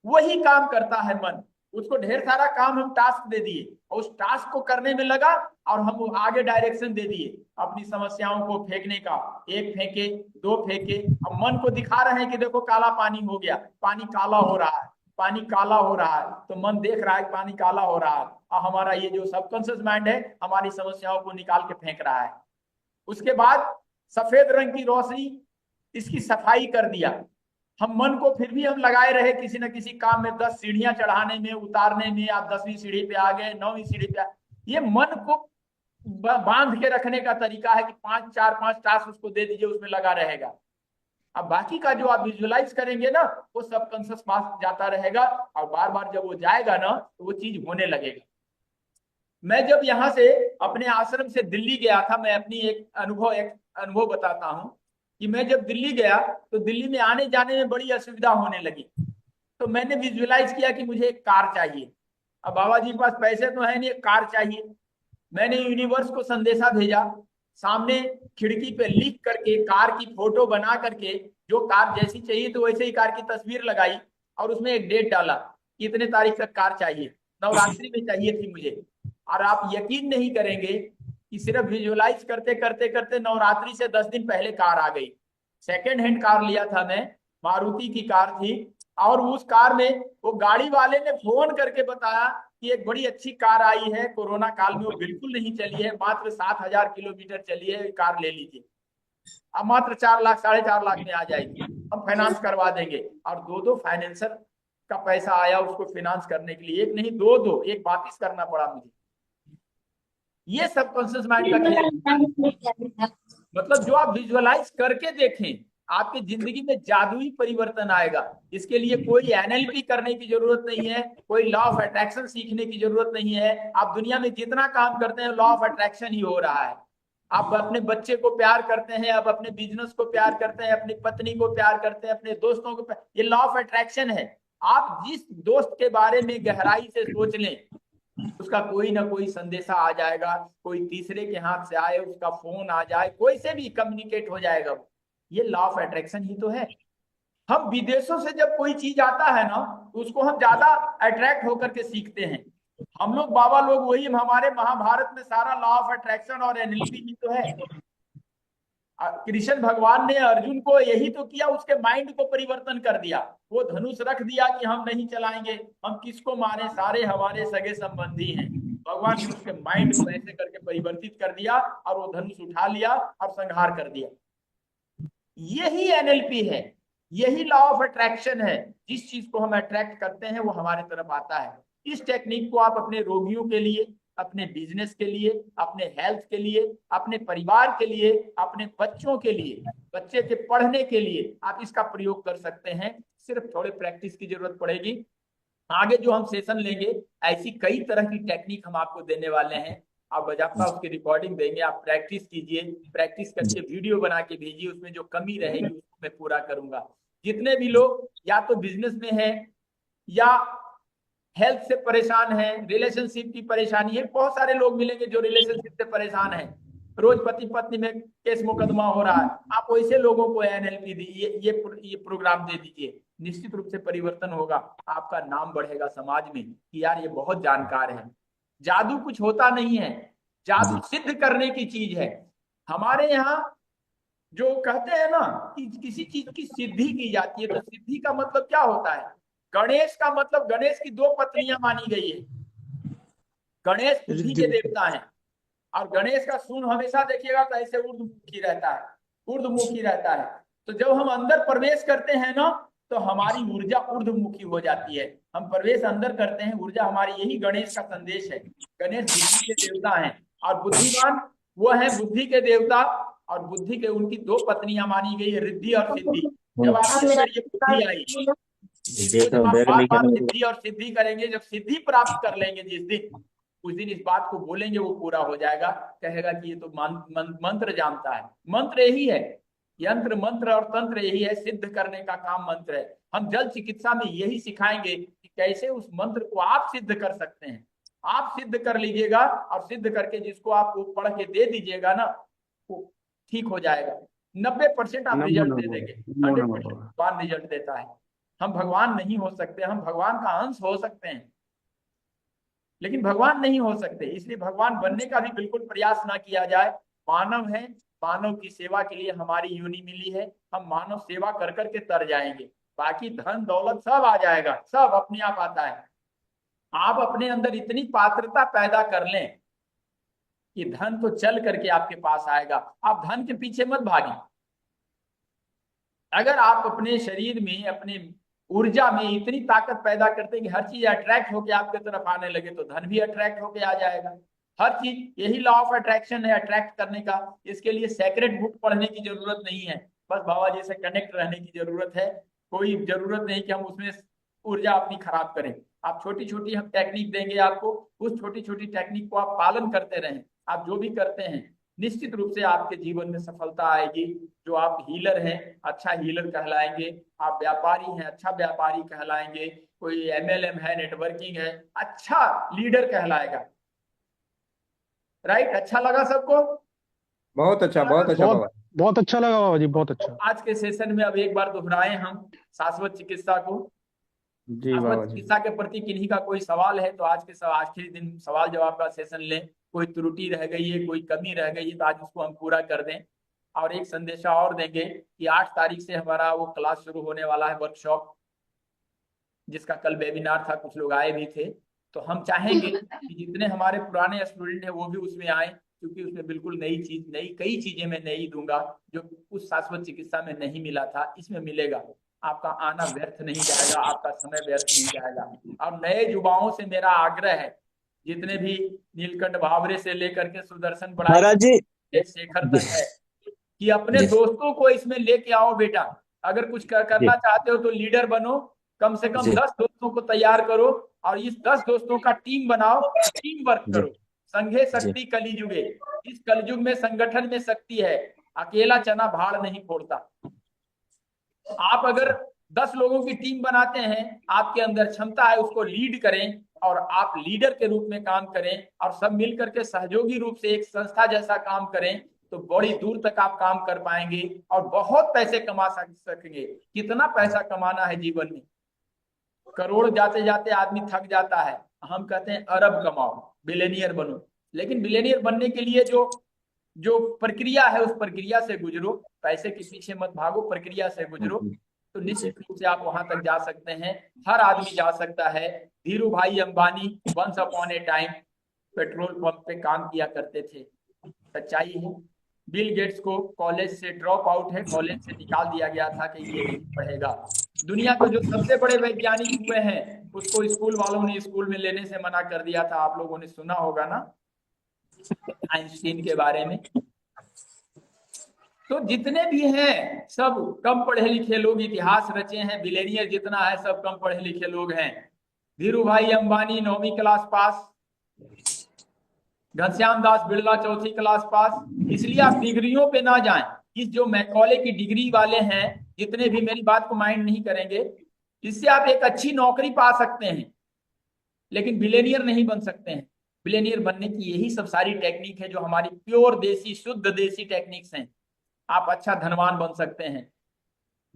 वही काम करता है मन। उसको ढेर सारा काम हम टास्क दे दिए और उस टास्क को करने में लगा, और हम आगे डायरेक्शन दे दिए अपनी समस्याओं को फेंकने का। एक फेंके, दो फेंके, अब मन को दिखा रहे हैं कि देखो काला पानी हो गया, पानी काला हो रहा है, पानी काला हो रहा है, तो मन देख रहा है कि पानी काला हो रहा है, और हमारा ये जो सबकॉन्शियस माइंड है हमारी समस्याओं को निकाल के फेंक रहा है। उसके बाद सफेद रंग की रोशनी, इसकी सफाई कर दिया। हम मन को फिर भी हम लगाए रहे किसी न किसी काम में, 10 सीढ़ियां चढ़ाने में, उतारने में, आप 10वीं सीढ़ी पे आ गए, 9वीं सीढ़ी पे ये मन को बांध के रखने का तरीका है कि 5 टास्क उसको दे दीजिए, उसमें लगा रहेगा। अब बाकी का जो आप विजुअलाइज करेंगे ना, वो सबकॉन्शियस पास जाता रहेगा, और बार बार जब वो जाएगा ना, तो वो चीज होने लगेगा। मैं जब यहाँ से अपने आश्रम से दिल्ली गया था, मैं अपनी एक अनुभव बताता हूँ कि मैं जब दिल्ली गया तो दिल्ली में आने जाने में बड़ी असुविधा होने लगी। तो मैंने विजुअलाइज किया कि मुझे एक कार चाहिए। अब बाबा जी के पास पैसे तो है नहीं, एक कार चाहिए। मैंने यूनिवर्स को संदेशा भेजा, सामने खिड़की पे लिख करके कार की फोटो बना करके, जो कार जैसी चाहिए तो वैसे ही कार की तस्वीर लगाई, और उसमें एक डेट डाला कि इतने तारीख तक कार चाहिए, नवरात्रि में चाहिए थी मुझे। और आप यकीन नहीं करेंगे कि सिर्फ विजुअलाइज करते करते करते नवरात्रि से 10 दिन पहले कार आ गई। सेकेंड हैंड कार लिया था मैं, मारुति की कार थी, और उस कार में वो गाड़ी वाले ने फोन करके बताया कि एक बड़ी अच्छी कार आई है, कोरोना काल में वो बिल्कुल नहीं चली है, मात्र 7,000 किलोमीटर चली है, कार ले लीजिए, अब मात्र 4 लाख 4.5 लाख में आ जाएगी, हम फाइनेंस करवा देंगे। और दो फाइनेंसर का पैसा आया उसको फाइनेंस करने के लिए, एक नहीं दो, एक वापिस करना पड़ा मुझे। ये सबकॉन्शियस माइंड का खेल। मतलब जो आप विजुअलाइज करके देखें, आपकी जिंदगी में जादुई परिवर्तन आएगा। इसके लिए कोई एनएलपी करने की जरूरत नहीं है, कोई लॉ ऑफ अट्रैक्शन सीखने की जरूरत नहीं है। आप दुनिया में जितना काम करते हैं लॉ ऑफ अट्रैक्शन ही हो रहा है। आप अपने बच्चे को प्यार करते हैं, आप अपने बिजनेस को प्यार करते हैं, अपनी पत्नी को प्यार करते हैं, अपने दोस्तों को प्यार, ये लॉ ऑफ अट्रैक्शन है। आप जिस दोस्त के बारे में गहराई से सोच लें, उसका कोई ना कोई संदेशा आ जाएगा, कोई तीसरे के हाथ से आए, उसका फोन आ जाए, कोई से भी कम्युनिकेट हो जाएगा। ये लॉ ऑफ अट्रैक्शन ही तो है। हम विदेशों से जब कोई चीज आता है ना, तो उसको हम ज्यादा अट्रैक्ट होकर के सीखते हैं। हम लोग बाबा लोग वही, हमारे महाभारत में सारा लॉ ऑफ अट्रैक्शन और एनएलपी ही तो है। कृष्ण भगवान ने अर्जुन को यही तो किया, उसके माइंड को परिवर्तन कर दिया। वो धनुष रख दिया कि हम नहीं चलाएंगे, हम किसको मारे, सारे हमारे सगे संबंधी हैं। भगवान ने उसके माइंड को ऐसे करके परिवर्तित कर दिया और वो धनुष उठा लिया और संहार कर दिया। यही एनएलपी है, यही लॉ ऑफ अट्रैक्शन है। जिस चीज को हम अट्रैक्ट करते हैं वो हमारे तरफ आता है। इस टेक्निक को आप अपने रोगियों के लिए, अपने बिजनेस के लिए, अपने हेल्थ के लिए, अपने परिवार के लिए, अपने बच्चों के लिए, बच्चे के पढ़ने के लिए आप इसका प्रयोग कर सकते हैं। सिर्फ थोड़े प्रैक्टिस की जरूरत पड़ेगी। आगे जो हम सेशन लेंगे, ऐसी कई तरह की टेक्निक हम आपको देने वाले हैं। आप बजाता उसकी रिकॉर्डिंग देंगे, आप प्रैक्टिस कीजिए, प्रैक्टिस करके वीडियो बना के भेजिए। उसमें जो कमी रहेगी उसको मैं पूरा करूंगा। जितने भी लोग या तो बिजनेस में हैं या हेल्थ से परेशान है, रिलेशनशिप की परेशानी है, बहुत सारे लोग मिलेंगे जो रिलेशनशिप से परेशान है, रोज पति पत्नी में केस मुकदमा हो रहा है, आप वैसे लोगों को एनएलपी ये प्रोग्राम दे दीजिए। निश्चित रूप से परिवर्तन होगा, आपका नाम बढ़ेगा समाज में कि यार ये बहुत जानकार है। जादू कुछ होता नहीं है, जादू सिद्ध करने की चीज है। हमारे यहाँ जो कहते हैं ना कि किसी चीज की सिद्धि की जाती है, तो सिद्धि का मतलब क्या होता है? गणेश का मतलब, गणेश की 2 पत्नियां मानी गई है। गणेश बुद्धि के देवता हैं और गणेश का सूंड हमेशा देखिएगा तो ऐसे ऊर्ध्वमुखी रहता है, ऊर्ध्वमुखी रहता है। तो जब हम अंदर प्रवेश करते हैं ना, तो हमारी ऊर्जा ऊर्ध्वमुखी हो जाती है। हम प्रवेश अंदर करते हैं, ऊर्जा हमारी, यही गणेश का संदेश है। गणेश बुद्धि के देवता हैं और बुद्धिमान वो है बुद्धि के देवता। और बुद्धि के उनकी 2 पत्नियां मानी गई है, रिद्धि और सिद्धि। जब आपके अंदर ये बुद्धि आई, तो जब आप बार-बार सिद्धि और सिद्धि करेंगे, जब सिद्धि प्राप्त कर लेंगे जिस दिन, उस दिन इस बात को बोलेंगे वो पूरा हो जाएगा। कहेगा कि ये तो मंत्र जानता है। मंत्र यही है, यंत्र मंत्र और तंत्र यही है, सिद्ध करने का काम मंत्र है। हम जल चिकित्सा में यही सिखाएंगे कि कैसे उस मंत्र को आप सिद्ध कर सकते हैं। आप सिद्ध कर लीजिएगा और सिद्ध करके जिसको आप वो पढ़ के दे दीजिएगा ना, वो ठीक हो जाएगा। 90% आप रिजल्ट दे देंगे, 100% भगवान रिजल्ट देता है। हम भगवान नहीं हो सकते, हम भगवान का अंश हो सकते हैं लेकिन भगवान नहीं हो सकते। इसलिए भगवान बनने का भी बिल्कुल प्रयास ना किया जाए। मानव है, मानव की सेवा के लिए हमारी योनि मिली है, हम मानव सेवा कर करके तर जाएंगे। बाकी धन दौलत सब आ जाएगा, सब अपने आप आता है। आप अपने अंदर इतनी पात्रता पैदा कर लें कि धन तो चल करके आपके पास आएगा। आप धन के पीछे मत भागिए। अगर आप अपने शरीर में, अपने ऊर्जा में इतनी ताकत पैदा करते हैं कि हर चीज अट्रैक्ट होकर आपके तरफ आने लगे, तो धन भी अट्रैक्ट होकर आ जाएगा। हर चीज, यही लॉ ऑफ अट्रैक्शन है, अट्रैक्ट करने का। इसके लिए सेक्रेट बुक पढ़ने की जरूरत नहीं है, बस बाबा जी से कनेक्ट रहने की जरूरत है। कोई जरूरत नहीं कि हम उसमें ऊर्जा अपनी खराब करें। आप छोटी छोटी हम टेक्निक देंगे आपको, उस छोटी छोटी टेक्निक को आप पालन करते रहें। आप जो भी करते हैं निश्चित रूप से आपके जीवन में सफलता आएगी। जो आप हीलर हैं, अच्छा हीलर कहलाएंगे। आप व्यापारी हैं, अच्छा व्यापारी कहलाएंगे। कोई एमएलएम है, नेटवर्किंग है, अच्छा लीडर कहलाएगा। राइट? अच्छा लगा सबको? बहुत अच्छा बाबा। बहुत अच्छा लगा बाबा जी, बहुत अच्छा। आज के सेशन में अब एक बार दोहराएं हम शाश्वत चिकित्सा को। जी बाबा जी। चिकित्सा के प्रति किन्हीं का कोई सवाल है तो आज के आखिरी दिन सवाल जवाब का सेशन लें। कोई त्रुटि रह गई है, कोई कमी रह गई है तो आज उसको हम पूरा कर दें। और एक संदेशा और देंगे कि 8 तारीख से हमारा वो क्लास शुरू होने वाला है, वर्कशॉप, जिसका कल वेबिनार था, कुछ लोग आए भी थे। तो हम चाहेंगे कि जितने हमारे पुराने स्टूडेंट हैं वो भी उसमें आए, क्योंकि उसमें बिल्कुल नई चीज, कई चीजें मैं नई दूंगा जो उस शाश्वत चिकित्सा में नहीं मिला था, इसमें मिलेगा। आपका आना व्यर्थ नहीं जाएगा, आपका समय व्यर्थ नहीं जाएगा। और नए युवाओं से मेरा आग्रह है, जितने भी नीलकंठ भावरे से लेकर के सुदर्शन महाराज जी, शेखर तक है, कि अपने दोस्तों को इसमें लेके आओ बेटा। अगर कुछ करना चाहते हो तो लीडर बनो, कम से कम 10 दोस्तों को तैयार करो और इस 10 दोस्तों का टीम बनाओ, टीम वर्क करो। संघे शक्ति कलिजुगे, इस कलयुग में संगठन में शक्ति है, अकेला चना भाड़ नहीं फोड़ता। आप अगर 10 लोगों की टीम बनाते हैं, आपके अंदर क्षमता है, उसको लीड करें और आप लीडर के रूप में काम करें और सब मिलकर के सहयोगी रूप से एक संस्था जैसा काम करें, तो बड़ी दूर तक आप काम कर पाएंगे और बहुत पैसे कमा सकेंगे। कितना पैसा कमाना है जीवन में, करोड़ जाते जाते आदमी थक जाता है। हम कहते हैं अरब कमाओ, बिलियनियर बनो, लेकिन बिलियनियर बनने के लिए जो जो प्रक्रिया है उस प्रक्रिया से गुजरो, पैसे के पीछे मत भागो, प्रक्रिया से गुजरो, तो निश्चित रूप से आप वहां तक जा सकते हैं। हर आदमी जा सकता है। Dhiru Bhai Ambani once upon a time petrol pump पे काम किया करते थे, सच्चाई है। बिल गेट्स को कॉलेज से ड्रॉप आउट है, कॉलेज से निकाल दिया गया था कि ये नहीं पढ़ेगा। दुनिया के जो सबसे बड़े वैज्ञानिक हुए हैं उसको स्कूल वालों ने स्कूल में लेने से मना कर दिया था। आप लोगों ने सुना होगा ना आइंस्टीन के बारे में। तो जितने भी हैं सब कम पढ़े लिखे लोग इतिहास रचे हैं। बिलियनियर जितना है सब कम पढ़े लिखे लोग हैं। Dhiru Bhai Ambani 9वीं class pass, Ghanshyam Das Birla 4ठी class pass. इसलिए आप डिग्रियों पे ना जाएं। इस जो मैकॉले की डिग्री वाले हैं जितने भी, मेरी बात को माइंड नहीं करेंगे, इससे आप एक अच्छी नौकरी पा सकते हैं लेकिन बिलियनियर नहीं बन सकते हैं। बिलियनियर बनने की यही सब सारी टेक्निक है जो हमारी प्योर देसी शुद्ध देसी टेक्निक्स हैं। आप अच्छा धनवान बन सकते हैं।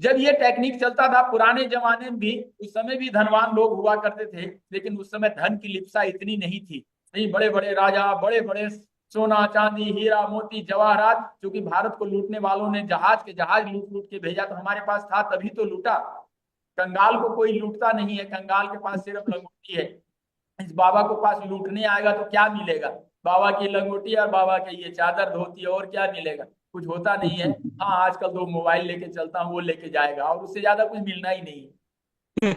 जब ये टेक्निक चलता था पुराने जमाने में भी, उस समय भी धनवान लोग हुआ करते थे, लेकिन उस समय धन की लिप्सा इतनी नहीं थी। नहीं, बड़े बड़े राजा, बड़े बड़े सोना चांदी हीरा मोती जवाहरात, क्योंकि भारत को लूटने वालों ने जहाज के जहाज लूट लूट के भेजा, तो हमारे पास था तभी तो लूटा। कंगाल को कोई लूटता नहीं है, कंगाल के पास सिर्फ लंगोटी है। इस बाबा को पास लूटने आएगा तो क्या मिलेगा? बाबा की लंगोटी और बाबा के ये चादर धोती, और क्या मिलेगा? कुछ होता नहीं है। हाँ, आजकल 2 मोबाइल लेके चलता हूँ, वो लेके जाएगा, और उससे ज्यादा कुछ मिलना ही नहीं है।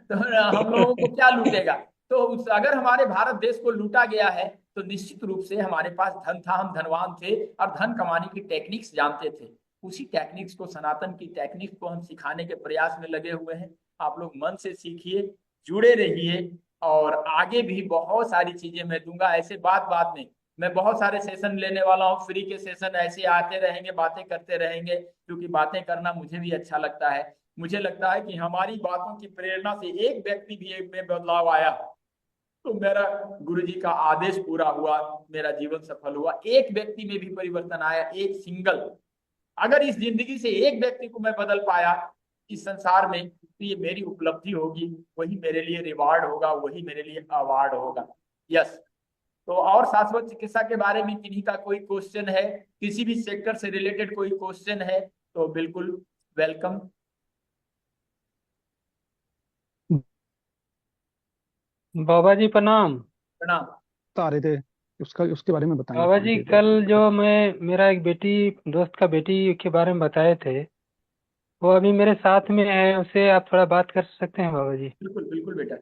तो हम लोगों को क्या लूटेगा? तो अगर हमारे भारत देश को लूटा गया है तो निश्चित रूप से हमारे पास धन था, हम धनवान थे और धन कमाने की टेक्निक्स जानते थे। उसी टेक्निक्स को, सनातन की टेक्निक्स को हम सिखाने के प्रयास में लगे हुए हैं। आप लोग मन से सीखिए, जुड़े रहिए, और आगे भी बहुत सारी चीजें मैं दूंगा। ऐसे बात बात में मैं बहुत सारे सेशन लेने वाला हूँ, फ्री के सेशन ऐसे आते रहेंगे, बातें करते रहेंगे, क्योंकि बातें करना मुझे भी अच्छा लगता है। मुझे लगता है कि हमारी बातों की प्रेरणा से एक व्यक्ति भी एक में बदलाव आया तो मेरा गुरुजी का आदेश पूरा हुआ, मेरा जीवन सफल हुआ। एक व्यक्ति में भी परिवर्तन आया, एक सिंगल। अगर इस जिंदगी से एक व्यक्ति को मैं बदल पाया इस संसार में, तो ये मेरी उपलब्धि होगी, वही मेरे लिए रिवार्ड होगा, वही मेरे लिए अवार्ड होगा। यस। तो और शाश्वत चिकित्सा के बारे में किन्हीं का कोई क्वेश्चन है, किसी भी सेक्टर से रिलेटेड कोई क्वेश्चन है तो बिल्कुल वेलकम। बाबा जी प्रणाम। प्रणाम। बता रहे थे उसके बारे में बताएं। बाबा जी कल जो मेरा एक दोस्त का बेटी के बारे में बताए थे, वो अभी मेरे साथ में है, उससे आप थोड़ा बात कर सकते हैं बाबा जी? बिल्कुल बिल्कुल बेटा।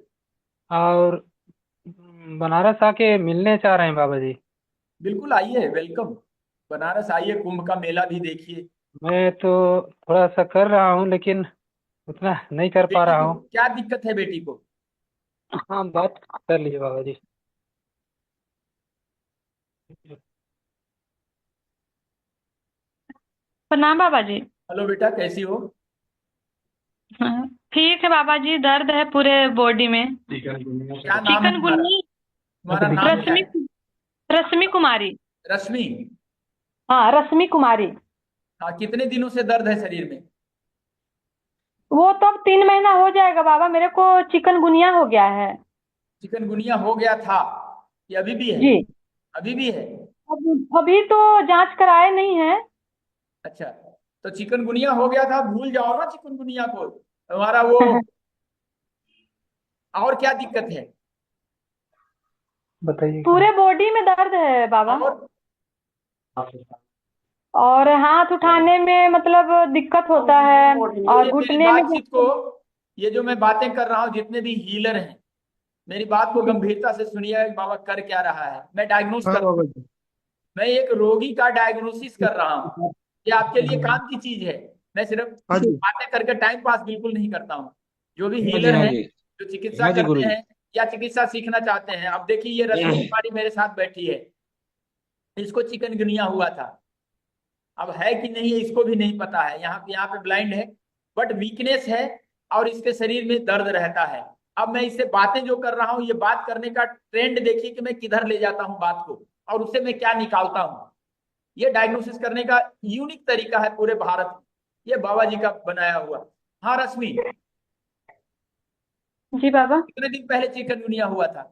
और बनारस आके मिलने चाह रहे हैं बाबा जी। बिल्कुल आइए, वेलकम। बनारस आइए, कुंभ का मेला भी देखिए। मैं तो थोड़ा सा कर रहा हूँ लेकिन उतना नहीं कर पा बेटी रहा को हूँ। क्या दिक्कत है बेटी को? हाँ, बात कर लीजिए बाबा जी। प्रणाम बाबा जी। हेलो बेटा, कैसी हो? हाँ, ठीक है बाबा जी, दर्द है पूरे बॉडी में। क्या नाम है चिकनगुनिया। तुम्हारा नाम क्या रश्मि है? रश्मि कुमारी। रश्मि। हाँ, रश्मि कुमारी। हाँ, कितने दिनों से दर्द है शरीर में? वो तो अब 3 महीना हो जाएगा बाबा, मेरे को चिकनगुनिया हो गया है। चिकनगुनिया हो गया था कि अभी भी है? जी, अभी भी है। अभी तो जांच कराए नहीं है। अच्छा, तो चिकनगुनिया हो गया था, भूल जाओ ना चिकनगुनिया को। तुम्हारा वो और क्या दिक्कत है बताइए। पूरे बॉडी में दर्द है बाबा, और और हाथ उठाने में मतलब दिक्कत होता है, और ये मेरी घुटने में बातचीत को, ये जो मैं बातें कर रहा हूँ, जितने भी हीलर हैं मेरी बात को गंभीरता से सुनिए। बाबा कर क्या रहा है, मैं डायग्नोस हाँ कर, बाबा जी। मैं एक रोगी का डायग्नोसिस कर रहा हूँ। ये आपके लिए काम की चीज है। मैं सिर्फ हाँ जी। बातें करके टाइम पास बिल्कुल नहीं करता हूँ। जो भी हाँ जी, हीलर हाँ हैं, जी, जो चिकित्सा हाँ जी करते गुरु जी। हैं या चिकित्सा सीखना चाहते हैं, अब देखिए ये रश्मि कुमारी मेरे साथ बैठी है, इसको चिकनगुनिया हुआ था। अब है कि नहीं है इसको भी नहीं पता है, यहाँ पे ब्लाइंड है, बट वीकनेस है और इसके शरीर में दर्द रहता है। अब मैं इससे बातें जो कर रहा हूँ, ये बात करने का ट्रेंड देखिए कि मैं किधर ले जाता हूँ बात को, और उससे मैं क्या निकालता हूँ। ये डायग्नोसिस करने का यूनिक तरीका है पूरे भारत में, ये बाबा जी का बनाया हुआ। हाँ रश्मि, जी बाबा। कितने दिन पहले चिकनगुनिया हुआ था?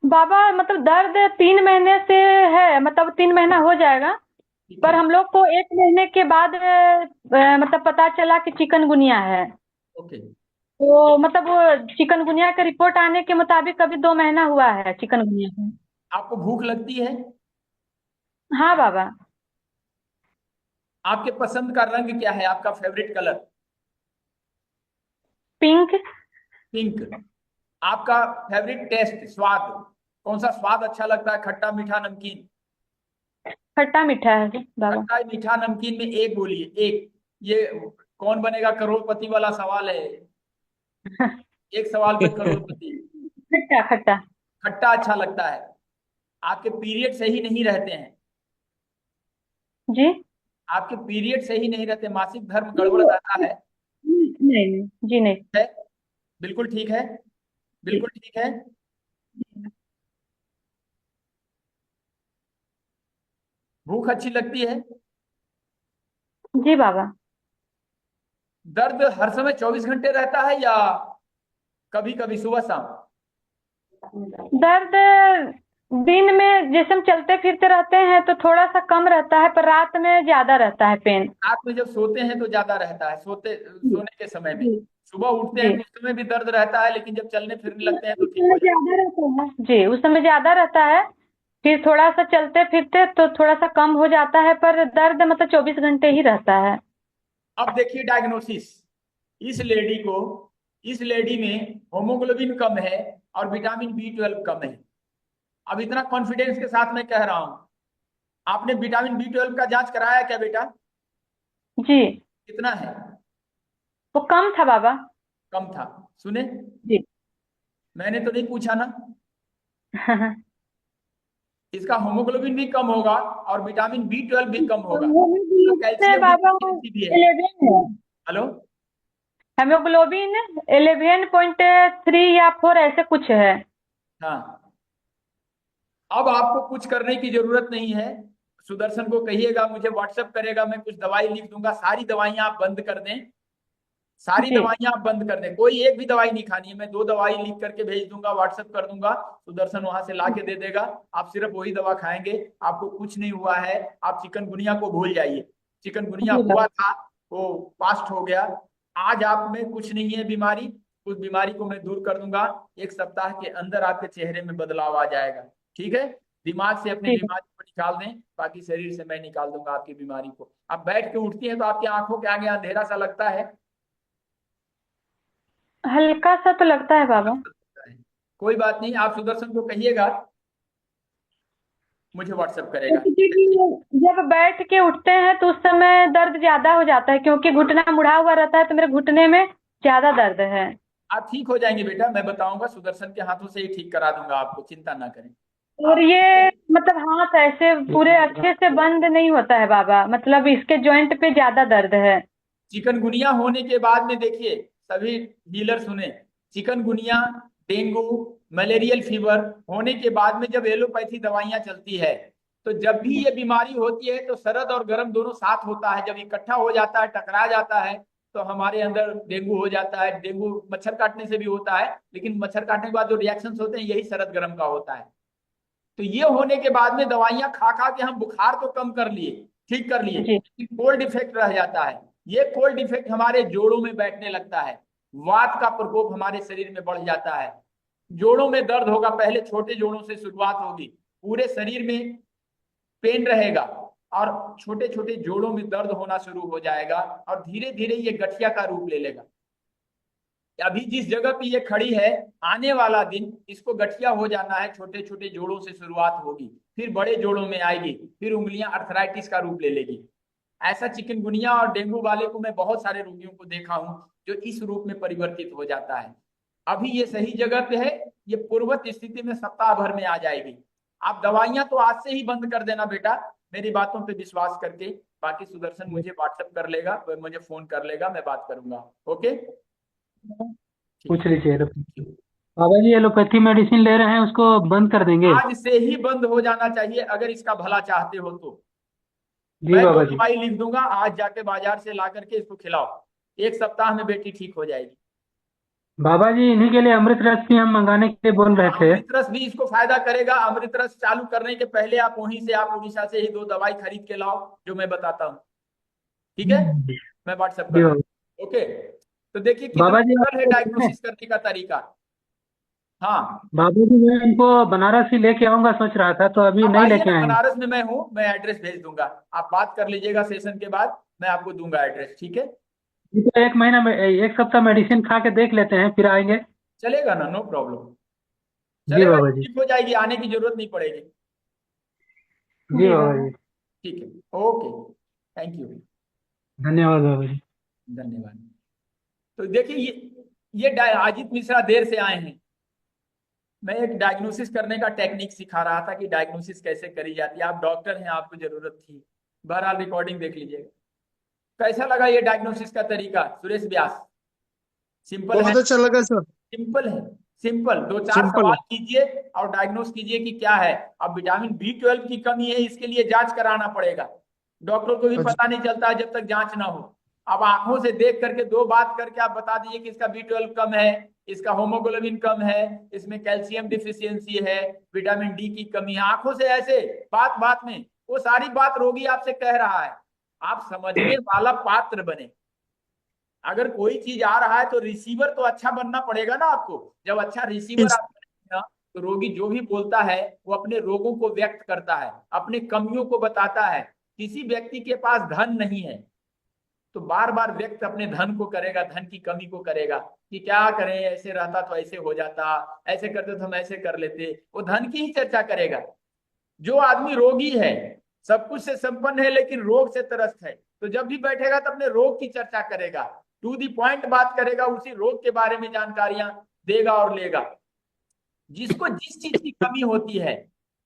बाबा मतलब दर्द 3 महीने से है, मतलब 3 महीना हो जाएगा, ठीक पर है, हम लोग को 1 महीने के बाद मतलब पता चला कि चिकनगुनिया है। ओके। तो मतलब वो चिकनगुनिया का रिपोर्ट आने के मुताबिक अभी 2 महीना हुआ है चिकनगुनिया का। आपको भूख लगती है? हाँ बाबा। आपके पसंद का रंग क्या है, आपका फेवरेट कलर? पिंक। पिंक। आपका फेवरेट टेस्ट, स्वाद, कौन सा स्वाद अच्छा लगता है, खट्टा मीठा नमकीन? खट्टा मीठा है बाबा। खट्टा मीठा नमकीन में एक बोलिए, एक। ये कौन बनेगा करोड़पति वाला सवाल है, एक सवाल पे करोड़पति। खट्टा खट्टा। खट्टा अच्छा लगता है। आपके पीरियड सही नहीं रहते हैं? जी। आपके पीरियड सही नहीं रहते, मासिक धर्म गड़बड़ रहता है? नहीं नहीं जी नहीं। है? बिल्कुल ठीक है, बिल्कुल ठीक है। भूख अच्छी लगती है? जी बाबा। दर्द हर समय 24 घंटे रहता है या कभी कभी सुबह शाम? दर्द दिन में जैसे हम चलते फिरते रहते हैं तो थोड़ा सा कम रहता है, पर रात में ज्यादा रहता है पेन। रात में जब सोते हैं तो ज्यादा रहता है, सोने के समय में? जी। सुबह उठते हैं जी तो उस समय भी दर्द रहता है, लेकिन जब चलने फिरने लगते हैं तो उस ठीक हो समय जाता ज्यादा रहता है जी, उस समय ज्यादा रहता है। फिर थोड़ा सा चलते फिरते तो थोड़ा सा कम हो जाता है, पर दर्द मतलब 24 घंटे ही रहता है। है। अब देखिए डायग्नोसिस, इस लेडी को, इस लेडी में होमोग्लोबिन कम है और विटामिन B12 कम है। अब इतना कॉन्फिडेंस के साथ मैं कह रहा हूं, आपने विटामिन B12 का जांच कराया क्या बेटा? जी। कितना है? वो कम था बाबा। कम था? सुने, जी। मैंने तो नहीं पूछा ना। इसका होमोग्लोबिन भी कम होगा और विटामिन B12 भी कम होगा, तो हेमोग्लोबिन कैल्शियम बाबा डिफिशियंसी भी है। 11 है। हेलो, हेमोग्लोबिन 11.3 या 4 ऐसे कुछ है। हाँ। अब आपको कुछ करने की जरूरत नहीं है, सुदर्शन को कहिएगा, मुझे व्हाट्सएप करेगा, मैं कुछ दवाई लिख दूंगा, सारी दवाइयां आप बंद कर दें। सारी जी। दवाइयां आप बंद कर दें, कोई एक भी दवाई नहीं खानी है। मैं 2 दवाई लिख करके भेज दूंगा, व्हाट्सएप कर दूंगा, सुदर्शन वहां से ला के दे देगा। आप सिर्फ वही दवा खाएंगे, आपको कुछ नहीं हुआ है। आप चिकनगुनिया को भूल जाइए, चिकनगुनिया जी हुआ बाबा। था, वो पास्ट हो गया। आज आप में कुछ नहीं है बीमारी, उस बीमारी को मैं दूर कर दूंगा। 1 सप्ताह के अंदर आपके चेहरे में बदलाव आ जाएगा। ठीक है, दिमाग से अपनी जी बीमारी को निकाल दें, बाकी शरीर से मैं निकाल दूंगा आपकी बीमारी को। आप बैठ के उठती हैं तो आपकी आंखों के आगे अंधेरा सा लगता है? हल्का सा तो लगता है बाबा। कोई बात नहीं, आप सुदर्शन को कहिएगा, मुझे व्हाट्सएप करेगा। जब बैठ के उठते हैं तो उस समय दर्द ज्यादा हो जाता है, क्योंकि घुटना मुड़ा हुआ रहता है तो मेरे घुटने में ज्यादा दर्द है। आप ठीक हो जाएंगे बेटा, मैं बताऊंगा, सुदर्शन के हाथों से ही ठीक करा दूंगा आपको, चिंता ना करें। और आप ये मतलब हाथ ऐसे पूरे अच्छे से बंद नहीं होता है बाबा, मतलब इसके जॉइंट पे ज्यादा दर्द है। चिकनगुनिया होने के बाद में देखिए, सभी हीलर सुने, चिकनगुनिया, डेंगू, मलेरियल फीवर होने के बाद में जब एलोपैथी दवाइयां चलती है, तो जब भी ये बीमारी होती है तो सरद और गर्म दोनों साथ होता है। जब इकट्ठा हो जाता है, टकरा जाता है, तो हमारे अंदर डेंगू हो जाता है। डेंगू मच्छर काटने से भी होता है, लेकिन मच्छर काटने के बाद जो रिएक्शंस होते हैं यही सरद गर्म का होता है। तो ये होने के बाद में दवाइयां खा खा के हम बुखार तो कम कर लिए, ठीक कर लिए, जी। लेकिन कोल्ड इफेक्ट रह जाता है। ये कोल्ड इफेक्ट हमारे जोड़ों में बैठने लगता है, वात का प्रकोप हमारे शरीर में बढ़ जाता है, जोड़ों में दर्द होगा, पहले छोटे जोड़ों से शुरुआत होगी, पूरे शरीर में पेन रहेगा और छोटे छोटे जोड़ों में दर्द होना शुरू हो जाएगा, और धीरे धीरे ये गठिया का रूप ले लेगा। अभी जिस जगह पे ये खड़ी है, आने वाला दिन इसको गठिया हो जाना है, छोटे छोटे जोड़ों से शुरुआत होगी, फिर बड़े जोड़ों में आएगी, फिर उंगलियां अर्थराइटिस का रूप ले लेगी। ऐसा चिकनगुनिया और डेंगू वाले को मैं बहुत सारे रोगियों को देखा हूं जो इस रूप में परिवर्तित हो जाता है। अभी ये सही जगह पे है, ये पूर्वत स्थिति में सप्ताह भर में आ जाएगी। आप दवाइयां तो आज से ही बंद कर देना बेटा, मेरी बातों पे विश्वास करके। बाकी सुदर्शन मुझे व्हाट्सएप कर लेगा, मुझे फोन कर लेगा, मैं बात करूंगा। ओके, पूछ लीजिए। बाबा जी एलोपैथी मेडिसिन ले रहे हैं, उसको बंद कर देंगे? आज से ही बंद हो जाना चाहिए अगर इसका भला चाहते हो तो। जी मैं दो बाबा जी। दवाई लिख दूंगा, आज जाके बाजार से ला करके इसको खिलाओ, 1 सप्ताह में बेटी ठीक हो जाएगी। बाबा जी इन्हीं के लिए अमृत रस भी हम मंगाने के लिए बोल रहे थे। अमृत रस भी इसको फायदा करेगा। अमृत रस चालू करने के पहले आप वहीं से, आप उड़ीसा से ही 2 दवाई खरीद के लाओ जो मैं बताता हूँ, ठीक है? मैं व्हाट्सएप जी कर बाबा। दूँ। ओके, तो देखिए कितना बाबा जी सरल है आप डायग्नोसिस करने का तरीका। हाँ, बाबा जी मैं इनको बनारस ही लेके आऊंगा सोच रहा था, तो अभी आप नहीं आइए लेके ना, आए हैं। बनारस में मैं हूँ, मैं एड्रेस भेज दूंगा। आप बात कर लीजिएगा सेशन के बाद, मैं आपको दूंगा एड्रेस, ठीक है? जी, तो एक महीना में 1 सप्ताह मेडिसिन खा के देख लेते हैं, फिर आएंगे। चलेगा ना, नो प्रॉब्लम, जी चलेगा, बाबा जी। ठीक हो जाएगी, आने की जरूरत नहीं पड़ेगी। जी बाबा जी। ठीक है, ओके, थैंक यू, धन्यवाद बाबा जी। धन्यवाद। तो देखिए ये अजित मिश्रा देर से आए हैं। मैं एक डायग्नोसिस करने का टेक्निक सिखा रहा था कि डायग्नोसिस कैसे करी जाती है। आप डॉक्टर हैं, आपको जरूरत थी। बहरहाल रिकॉर्डिंग देख लीजिएगा। कैसा लगा ये डायग्नोसिस का तरीका सुरेश व्यास? सिंपल है, बहुत अच्छा लगा सर। सिंपल है, सिंपल। 2-4 सिंपल सवाल है। कीजिए और डायग्नोस कीजिए कि क्या है। अब विटामिन B12 की कमी है, इसके लिए जांच कराना पड़ेगा। डॉक्टर को भी अच्छा, पता नहीं चलता है जब तक जांच ना हो। अब आंखों से देख करके 2 बात करके आप बता दीजिए कि इसका B12 कम है, इसका होमोग्लोबिन कम है, इसमें कैल्शियम डिफिशियंसी है, विटामिन डी की कमी है। आंखों से ऐसे बात बात में वो सारी बात रोगी आपसे कह रहा है। आप समझने वाला पात्र बने। अगर कोई चीज आ रहा है तो रिसीवर तो अच्छा बनना पड़ेगा ना आपको। जब अच्छा रिसीवर इस आप बनेंगे ना, तो रोगी जो भी बोलता है वो अपने रोगों को व्यक्त करता है, अपने कमियों को बताता है। किसी व्यक्ति के पास धन नहीं है तो बार बार व्यक्त अपने धन को करेगा, धन की कमी को करेगा कि क्या करें, ऐसे रहता तो ऐसे हो जाता, ऐसे करते तो हम ऐसे कर लेते। वो धन की ही चर्चा करेगा। जो आदमी रोगी है, सब कुछ से संपन्न है लेकिन रोग से त्रस्त है, तो जब भी बैठेगा तो अपने रोग की चर्चा करेगा, टू दी पॉइंट बात करेगा, उसी रोग के बारे में जानकारियां देगा और लेगा। जिसको जिस चीज की कमी होती है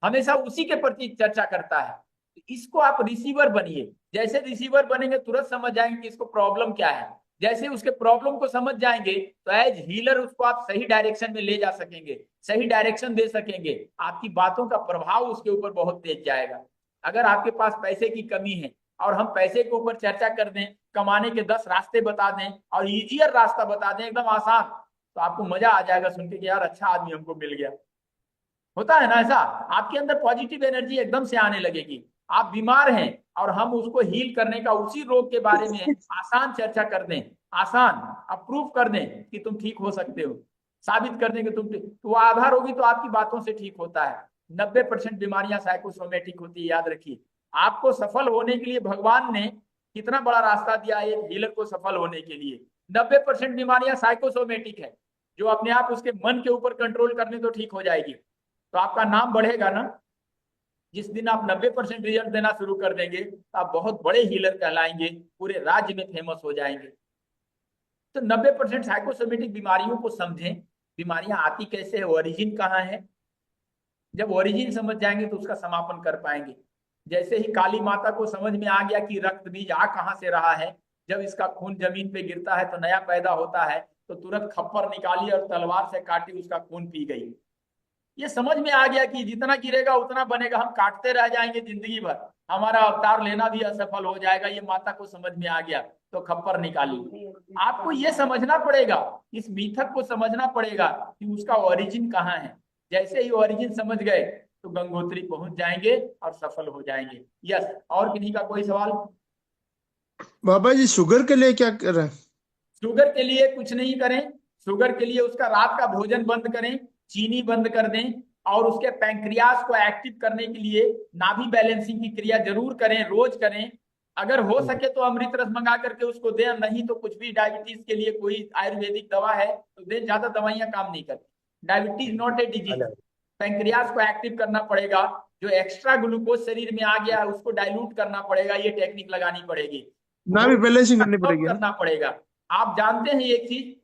हमेशा उसी के प्रति चर्चा करता है। तो इसको आप रिसीवर बनिए। जैसे रिसीवर बनेंगे तुरंत समझ जाएंगे कि इसको प्रॉब्लम क्या है। जैसे उसके प्रॉब्लम को समझ जाएंगे तो एज हीलर उसको आप सही डायरेक्शन में ले जा सकेंगे, सही डायरेक्शन दे सकेंगे। आपकी बातों का प्रभाव उसके ऊपर बहुत तेज जाएगा। अगर आपके पास पैसे की कमी है और हम पैसे के ऊपर चर्चा कर दें, कमाने के 10 रास्ते बता दें और इजियर रास्ता बता दें एकदम आसान, तो आपको मजा आ जाएगा सुन के कि यार अच्छा आदमी हमको मिल गया। होता है ना ऐसा, आपके अंदर पॉजिटिव एनर्जी एकदम से आने लगेगी। आप बीमार हैं और हम उसको हील करने का, उसी रोग के बारे में आसान चर्चा कर दें, आसान अप्रूव कर दें कि तुम ठीक हो सकते हो, साबित कर दें कि तुम तो वो आधार होगी तो आपकी बातों से ठीक होता है। 90% बीमारियां साइकोसोमेटिक होती है, याद रखिए। आपको सफल होने के लिए भगवान ने कितना बड़ा रास्ता दिया है एक हीलर को सफल होने के लिए। 90% बीमारियां साइकोसोमेटिक है, जो अपने आप उसके मन के ऊपर कंट्रोल करने तो ठीक हो जाएगी। तो आपका नाम बढ़ेगा ना। जिस दिन आप 90% रिजल्ट देना शुरू कर देंगे तो आप बहुत बड़े हीलर कहलाएंगे, पूरे राज्य में फेमस हो जाएंगे। तो 90% साइकोसोमेटिक बीमारियों को समझें, बीमारियां आती कैसे है, ओरिजिन कहाँ है। जब ओरिजिन समझ जाएंगे तो उसका समापन कर पाएंगे। जैसे ही काली माता को समझ में आ गया कि रक्त बीज आ कहाँ से रहा है, जब इसका खून जमीन पे गिरता है तो नया पैदा होता है, तो तुरंत खप्पर निकाली और तलवार से काटी, उसका खून पी गई। ये समझ में आ गया कि जितना गिरेगा उतना बनेगा, हम काटते रह जाएंगे जिंदगी भर, हमारा अवतार लेना भी असफल हो जाएगा। ये माता को समझ में आ गया तो खप्पर निकाली। आपको ये समझना पड़ेगा, इस मीथक को समझना पड़ेगा कि उसका ओरिजिन कहाँ है। जैसे ही ओरिजिन समझ गए तो गंगोत्री पहुंच जाएंगे और सफल हो जाएंगे। यस, और किन्हीं का कोई सवाल? बाबा जी शुगर के लिए क्या करें? शुगर के लिए कुछ नहीं करें। शुगर के लिए उसका रात का भोजन बंद करें, चीनी बंद कर दें, और उसके पैंक्रियाज को एक्टिव करने के लिए नाभि बैलेंसिंग की क्रिया जरूर करें, रोज करें। अगर हो सके तो अमृत रस मंगा करके उसको दें, नहीं तो कुछ भी डायबिटीज के लिए कोई आयुर्वेदिक दवा है तो दें। ज्यादा दवाइयां काम नहीं करती। Diabetes not a disease. Pancreas को एक्टिव करना पड़ेगा। जो एक्स्ट्रा ग्लूकोज शरीर में आ गया है उसको डाइल्यूट करना पड़ेगा। ये टेक्निक लगानी पड़ेगी, ना भी बैलेंसिंग करनी पड़ेगी ना? करना पड़ेगा। आप जानते हैं एक चीज,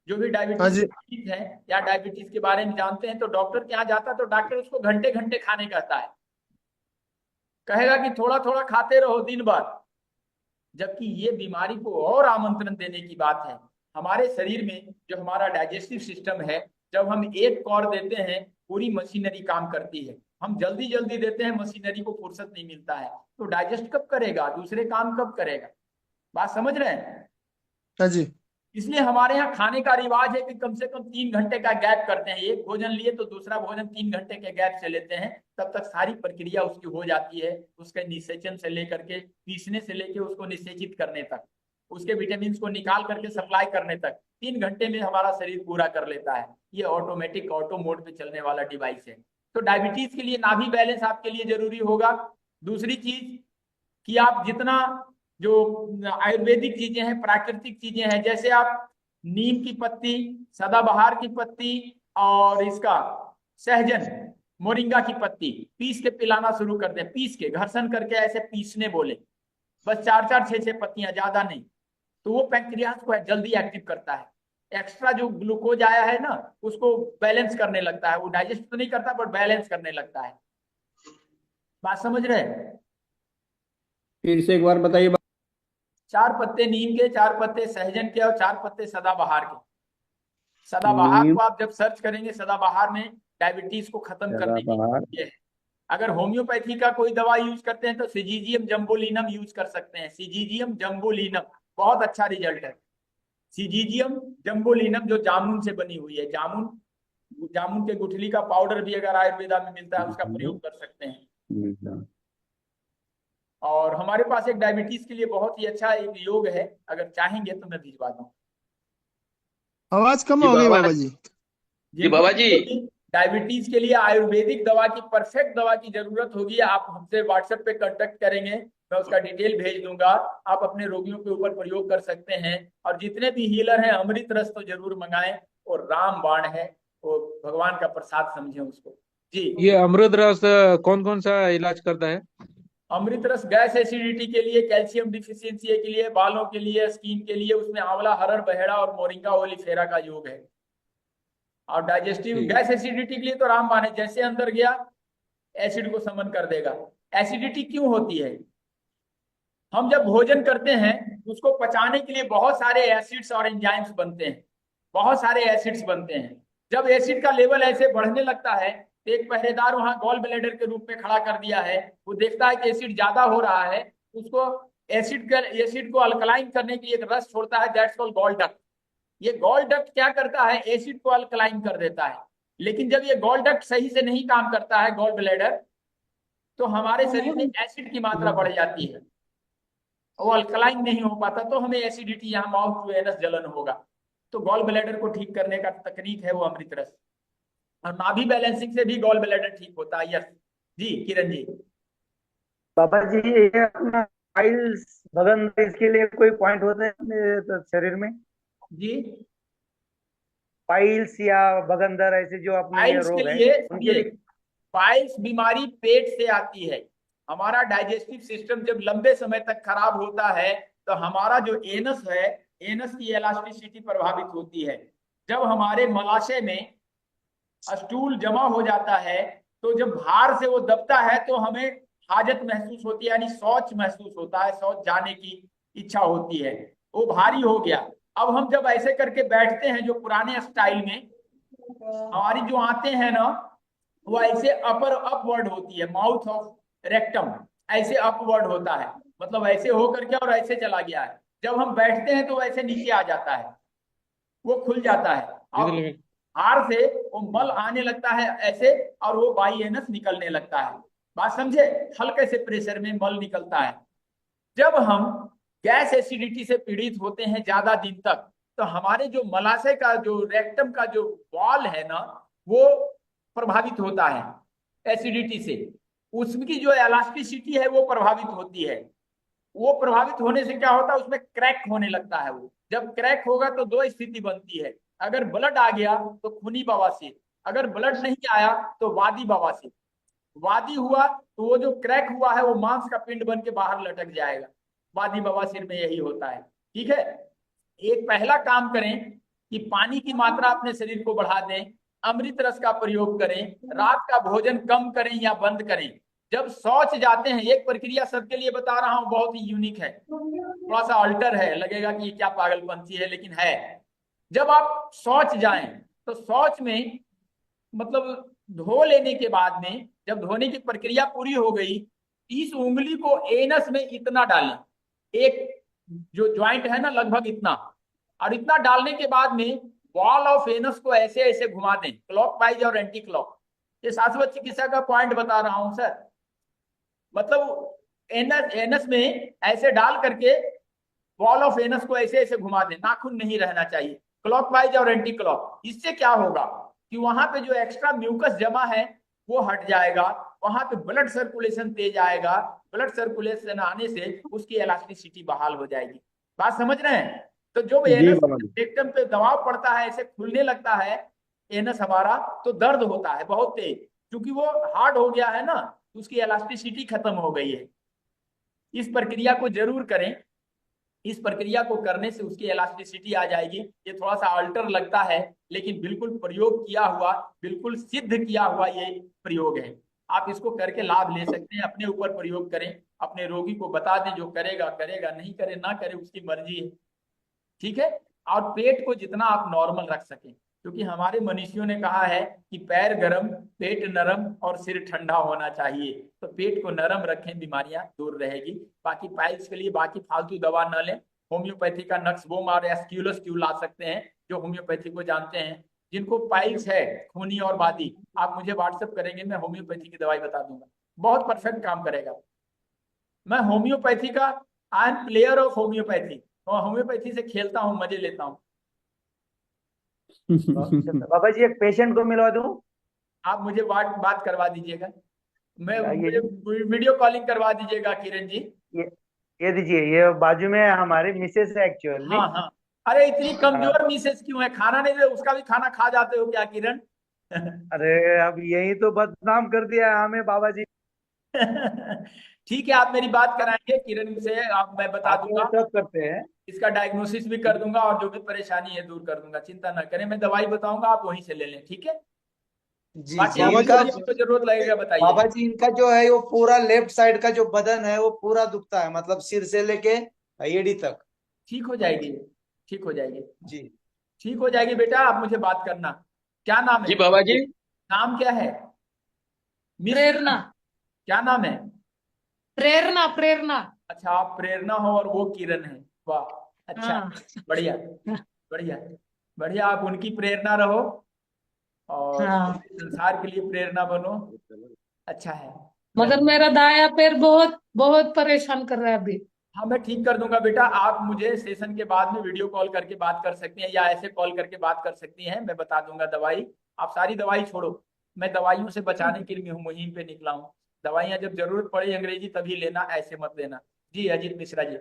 जो भी हाँ डायबिटीज जी। है या डायबिटीज के बारे में जानते हैं, तो डॉक्टर के यहाँ जाता है तो डॉक्टर उसको घंटे घंटे खाने कहता है, कहेगा कि थोड़ा थोड़ा खाते रहो दिन भर। जबकि ये बीमारी को और आमंत्रण देने की बात है। हमारे शरीर में जो हमारा डाइजेस्टिव सिस्टम है जब हम एक कौर देते हैं पूरी मशीनरी काम करती है, हम जल्दी जल्दी देते हैं, मशीनरी को फुर्सत नहीं मिलता है, तो डाइजेस्ट कब करेगा, दूसरे काम कब करेगा। बात समझ रहे हैं। हाँ जी। इसलिए हमारे यहाँ खाने का रिवाज है कि कम से कम 3 घंटे का गैप करते हैं, एक भोजन लिए तो दूसरा भोजन 3 घंटे के गैप से लेते हैं, तब तक सारी प्रक्रिया उसकी हो जाती है, उसके निषेचन से लेकर के पीसने से लेकर उसको निषेचित करने तक, उसके विटामिन को निकाल करके सप्लाई करने तक 3 घंटे में हमारा शरीर पूरा कर लेता है। ये ऑटोमेटिक ऑटो मोड पे चलने वाला डिवाइस है। तो डायबिटीज के लिए नाभि बैलेंस आपके लिए जरूरी होगा। दूसरी चीज कि आप जितना जो आयुर्वेदिक चीजें हैं, प्राकृतिक चीजें हैं, जैसे आप नीम की पत्ती, सदाबहार की पत्ती और इसका सहजन, मोरिंगा की पत्ती पीस के पिलाना शुरू कर दें, पीस के घर्षण करके ऐसे पीसने बोले, बस 4-4 6-6 पत्तियां, ज्यादा नहीं, तो वो पैंक्रियास को जल्दी एक्टिव करता है। एक्स्ट्रा जो ग्लूकोज आया है ना उसको बैलेंस करने लगता है, वो डाइजेस्ट तो नहीं करता बट बैलेंस करने लगता है। बात समझ रहे हैं। फिर से एक बार बताइए। 4 पत्ते नीम के, 4 पत्ते सहजन के और 4 पत्ते सदाबहार के। सदाबहार नीम, को आप जब सर्च करेंगे, सदाबहार में डायबिटीज को खत्म करने सदाबहार, की है। अगर होम्योपैथी का कोई दवा यूज करते हैं तो सिजीजियम जम्बोलिनम यूज कर सकते हैं। सिजीजियम जम्बोलिनम बहुत अच्छा रिजल्ट है। सिजीजियम जम्बोलिनम जो जामुन से बनी हुई है, जामुन के गुठली का पाउडर भी अगर आयुर्वेदा में मिलता है उसका प्रयोग कर सकते हैं। और हमारे पास एक डायबिटीज के लिए बहुत ही अच्छा एक योग है, अगर चाहेंगे तो मैं भिजवा दूं। आवाज कम हो गई बाबा जी। जी बाबा जी, डायबिटीज के लिए आयुर्वेदिक दवा की, परफेक्ट दवा की जरूरत होगी, आप हमसे व्हाट्सएप पे कांटेक्ट करेंगे, मैं उसका डिटेल भेज दूंगा, आप अपने रोगियों के ऊपर प्रयोग कर सकते हैं। और जितने भी हीलर हैं अमृत रस तो जरूर मंगाएं, और राम बाण है, वो भगवान का प्रसाद समझें उसको। जी, ये अमृत रस कौन कौन सा इलाज करता है? अमृत रस गैस एसिडिटी के लिए, कैल्शियम डिफिशियंसी के लिए, बालों के लिए, स्किन के लिए, उसमें आंवला, हरड़, बहेड़ा और मोरिंगा ओलिफेरा का योग है। और डाइजेस्टिव गैस एसिडिटी के लिए तो रामबाण है, जैसे अंदर गया एसिड को समन कर देगा। एसिडिटी क्यों होती है? हम जब भोजन करते हैं उसको पचाने के लिए बहुत सारे एसिड्स और एंजाइम्स बनते हैं, बहुत सारे एसिड्स बनते हैं। जब एसिड का लेवल ऐसे बढ़ने लगता है, एक पहरेदार वहां गॉल ब्लैडर के रूप में खड़ा कर दिया है, वो देखता है कि एसिड ज्यादा हो रहा है, उसको एसिड को अल्कलाइन करने के लिए एक रस छोड़ता है, दैट्स कॉल्ड गॉल डक्ट। ये गॉल डक्ट क्या करता है, एसिड को अल्कलाइन कर देता है। लेकिन जब ये गॉल डक्ट सही से नहीं काम करता है, गॉल ब्लैडर, तो हमारे शरीर में एसिड की मात्रा बढ़ जाती है, वो अल्कलाइन नहीं हो पाता, तो हमें एसिडिटी, यहाँ माउथ टू एनस जलन होगा। तो गॉल ब्लैडर को ठीक करने का तकनीक है वो अमृत रस। और नाभि बैलेंसिंग से भी गॉल ब्लैडर ठीक होता है। यस जी, किरण जी। बाबा जी, ये अपना पाइल्स, भगंदर, इसके लिए कोई पॉइंट होते हैं अपने शरीर में? जी, पाइल्स या भगंदर, ऐसे जो अपने ये पाइल्स के रोग है लिए, उनके लिए? पाइल्स बीमारी पेट से आती है। हमारा डाइजेस्टिव सिस्टम जब लंबे समय तक खराब होता है तो हमारा जो एनस है, एनस की इलास्टिसिटी प्रभावित होती है। जब हमारे मलाशय में स्टूल जमा हो जाता है तो जब भार से वो दबता है तो हमें हाजत महसूस होती है, यानी शौच महसूस होता है, शौच जाने की इच्छा होती है, वो भारी हो गया। अब हम जब ऐसे करके बैठते हैं, जो पुराने स्टाइल में हमारी जो आते हैं ना, वो ऐसे अपवर्ड होती है, माउथ ऑफ रेक्टम ऐसे अपवर्ड होता है, मतलब ऐसे हो करके और ऐसे चला गया है। जब हम बैठते हैं तो वैसे नीचे आ जाता है, वो खुल जाता है, और हार से वो मल आने लगता है ऐसे, और वो बाई एनस निकलने लगता है। बात समझे? हल्के से प्रेशर में मल निकलता है। जब हम गैस एसिडिटी से पीड़ित होते हैं ज्यादा दिन तक, तो हमारे जो मलाशय का, जो रेक्टम का जो वॉल है ना, वो प्रभावित होता है एसिडिटी से, उसकी जो इलास्टिसिटी है वो प्रभावित होती है। वो प्रभावित होने से क्या होता है, उसमें क्रैक होने लगता है। वो जब क्रैक होगा तो 2 स्थिति बनती है, अगर ब्लड आ गया तो खूनी बवासीर, अगर ब्लड नहीं आया तो वादी बवासीर। वादी हुआ तो वो जो क्रैक हुआ है वो मांस का पिंड बन के बाहर लटक जाएगा। वादी बवासीर में यही होता है। ठीक है, एक पहला काम करें कि पानी की मात्रा अपने शरीर को बढ़ा दें, अमृत रस का प्रयोग करें, रात का भोजन कम करें या बंद करें। जब शौच जाते हैं, एक प्रक्रिया सबके लिए बता रहा हूं, बहुत ही यूनिक है, थोड़ा सा अल्टर है, लगेगा कि ये क्या पागलपंथी है, लेकिन है। जब आप शौच जाएं तो शौच में मतलब धो लेने के बाद में जब धोने की प्रक्रिया पूरी हो गई, इस उंगली को एनस में इतना डालें, एक जो ज्वाइंट है ना लगभग इतना, और इतना डालने के बाद में बॉल ऑफ एनस को ऐसे ऐसे घुमा दें, क्लॉकवाइज और एंटी क्लॉक। ये शाश्वत चिकित्सा का पॉइंट बता रहा हूं सर। मतलब एनस में ऐसे डाल करके बॉल ऑफ एनस को ऐसे ऐसे घुमा दें, नाखून नहीं रहना चाहिए, क्लॉकवाइज और एंटी क्लॉक। इससे क्या होगा कि वहां पे जो एक्स्ट्रा म्यूकस जमा है वो हट जाएगा, वहां पे ब्लड सर्कुलेशन तेज आएगा, ब्लड सर्कुलेशन आने से उसकी इलास्टिसिटी बहाल हो जाएगी। बात समझ रहे हैं? तो जो एनस रेक्टम पे दबाव पड़ता है, ऐसे खुलने लगता है एनस हमारा, तो दर्द होता है बहुत तेज, क्योंकि वो हार्ड हो गया है ना, उसकी इलास्टिसिटी खत्म हो गई है। इस प्रक्रिया को जरूर करें, इस प्रक्रिया को करने से उसकी इलास्टिसिटी आ जाएगी। ये थोड़ा सा अल्टर लगता है, लेकिन बिल्कुल प्रयोग किया हुआ, बिल्कुल सिद्ध किया हुआ ये प्रयोग है। आप इसको करके लाभ ले सकते हैं, अपने ऊपर प्रयोग करें, अपने रोगी को बता दें, जो करेगा करेगा, नहीं करे ना करे, उसकी मर्जी है, ठीक है। और पेट को जितना आप नॉर्मल रख सकें, क्योंकि हमारे मनीषियों ने कहा है कि पैर गरम, पेट नरम और सिर ठंडा होना चाहिए। तो पेट को नरम रखें, बीमारियां दूर रहेगी। बाकी पाइल्स के लिए बाकी फालतू दवा न लें। होम्योपैथी का नक्सबोम और एस्क्यूलस क्यू ला सकते हैं, जो होम्योपैथी को जानते हैं। जिनको पाइल्स है, खूनी और बादी, आप मुझे व्हाट्सएप करेंगे, मैं होम्योपैथी की दवाई बता दूंगा, बहुत परफेक्ट काम करेगा। मैं होम्योपैथी का, I am player of homeopathy, और होम्योपैथी से खेलता हूँ, मजे लेता हूँ। बाबा जी एक पेशेंट को मिलवा दूं? आप मुझे बात करवा दीजिएगा, मुझे वीडियो कॉलिंग करवा दीजिएगा किरण जी। ये दीजिए, ये बाजू में हमारी मिसेस है एक्चुअली। हाँ हाँ, अरे इतनी कमजोर मिसेस क्यों है? खाना नहीं दे, उसका भी खाना खा जाते हो क्या किरण? अरे अब यही तो बदनाम कर दिया है हमें बाबा जी। ठीक है, आप मेरी बात कराएंगे किरण से, आप मैं बता दूंगा, सब करते हैं, इसका डायग्नोसिस भी कर दूंगा और जो भी परेशानी है दूर कर दूंगा, चिंता ना करें। मैं दवाई बताऊंगा, आप वहीं से ले लें, ठीक है। जी बाकी जी। इनका आपको जरूरत लगेगा बताइए। बाबा जी इनका जो है वो पूरा लेफ्ट साइड का जो बदन है वो पूरा दुखता है, मतलब सिर से लेके एड़ी तक। ठीक हो जाएगी, ठीक हो जाएगी जी, ठीक हो जाएगी बेटा, आप मुझे बात करना। क्या नाम है? जी बाबा जी। नाम क्या है? प्रेरणा। क्या नाम है? प्रेरणा। प्रेरणा। अच्छा, आप प्रेरणा हो और वो किरण है, वाह, अच्छा, हाँ। बढ़िया बढ़िया बढ़िया। आप उनकी प्रेरणा रहो और हाँ। संसार के लिए प्रेरणा बनो, अच्छा है। मगर मेरा दाया पैर बहुत बहुत परेशान कर रहा है अभी। हाँ, मैं ठीक कर दूंगा बेटा। आप मुझे सेशन के बाद में वीडियो कॉल करके बात कर सकती हैं, या ऐसे कॉल करके बात कर सकती हैं, मैं बता दूंगा दवाई। आप सारी दवाई छोड़ो, मैं दवाइयों से बचाने के लिए मुहिम पे निकला हूँ। दवाइयाँ जब जरूरत पड़े अंग्रेजी तभी लेना, ऐसे मत लेना। जी अजीत मिश्रा जी।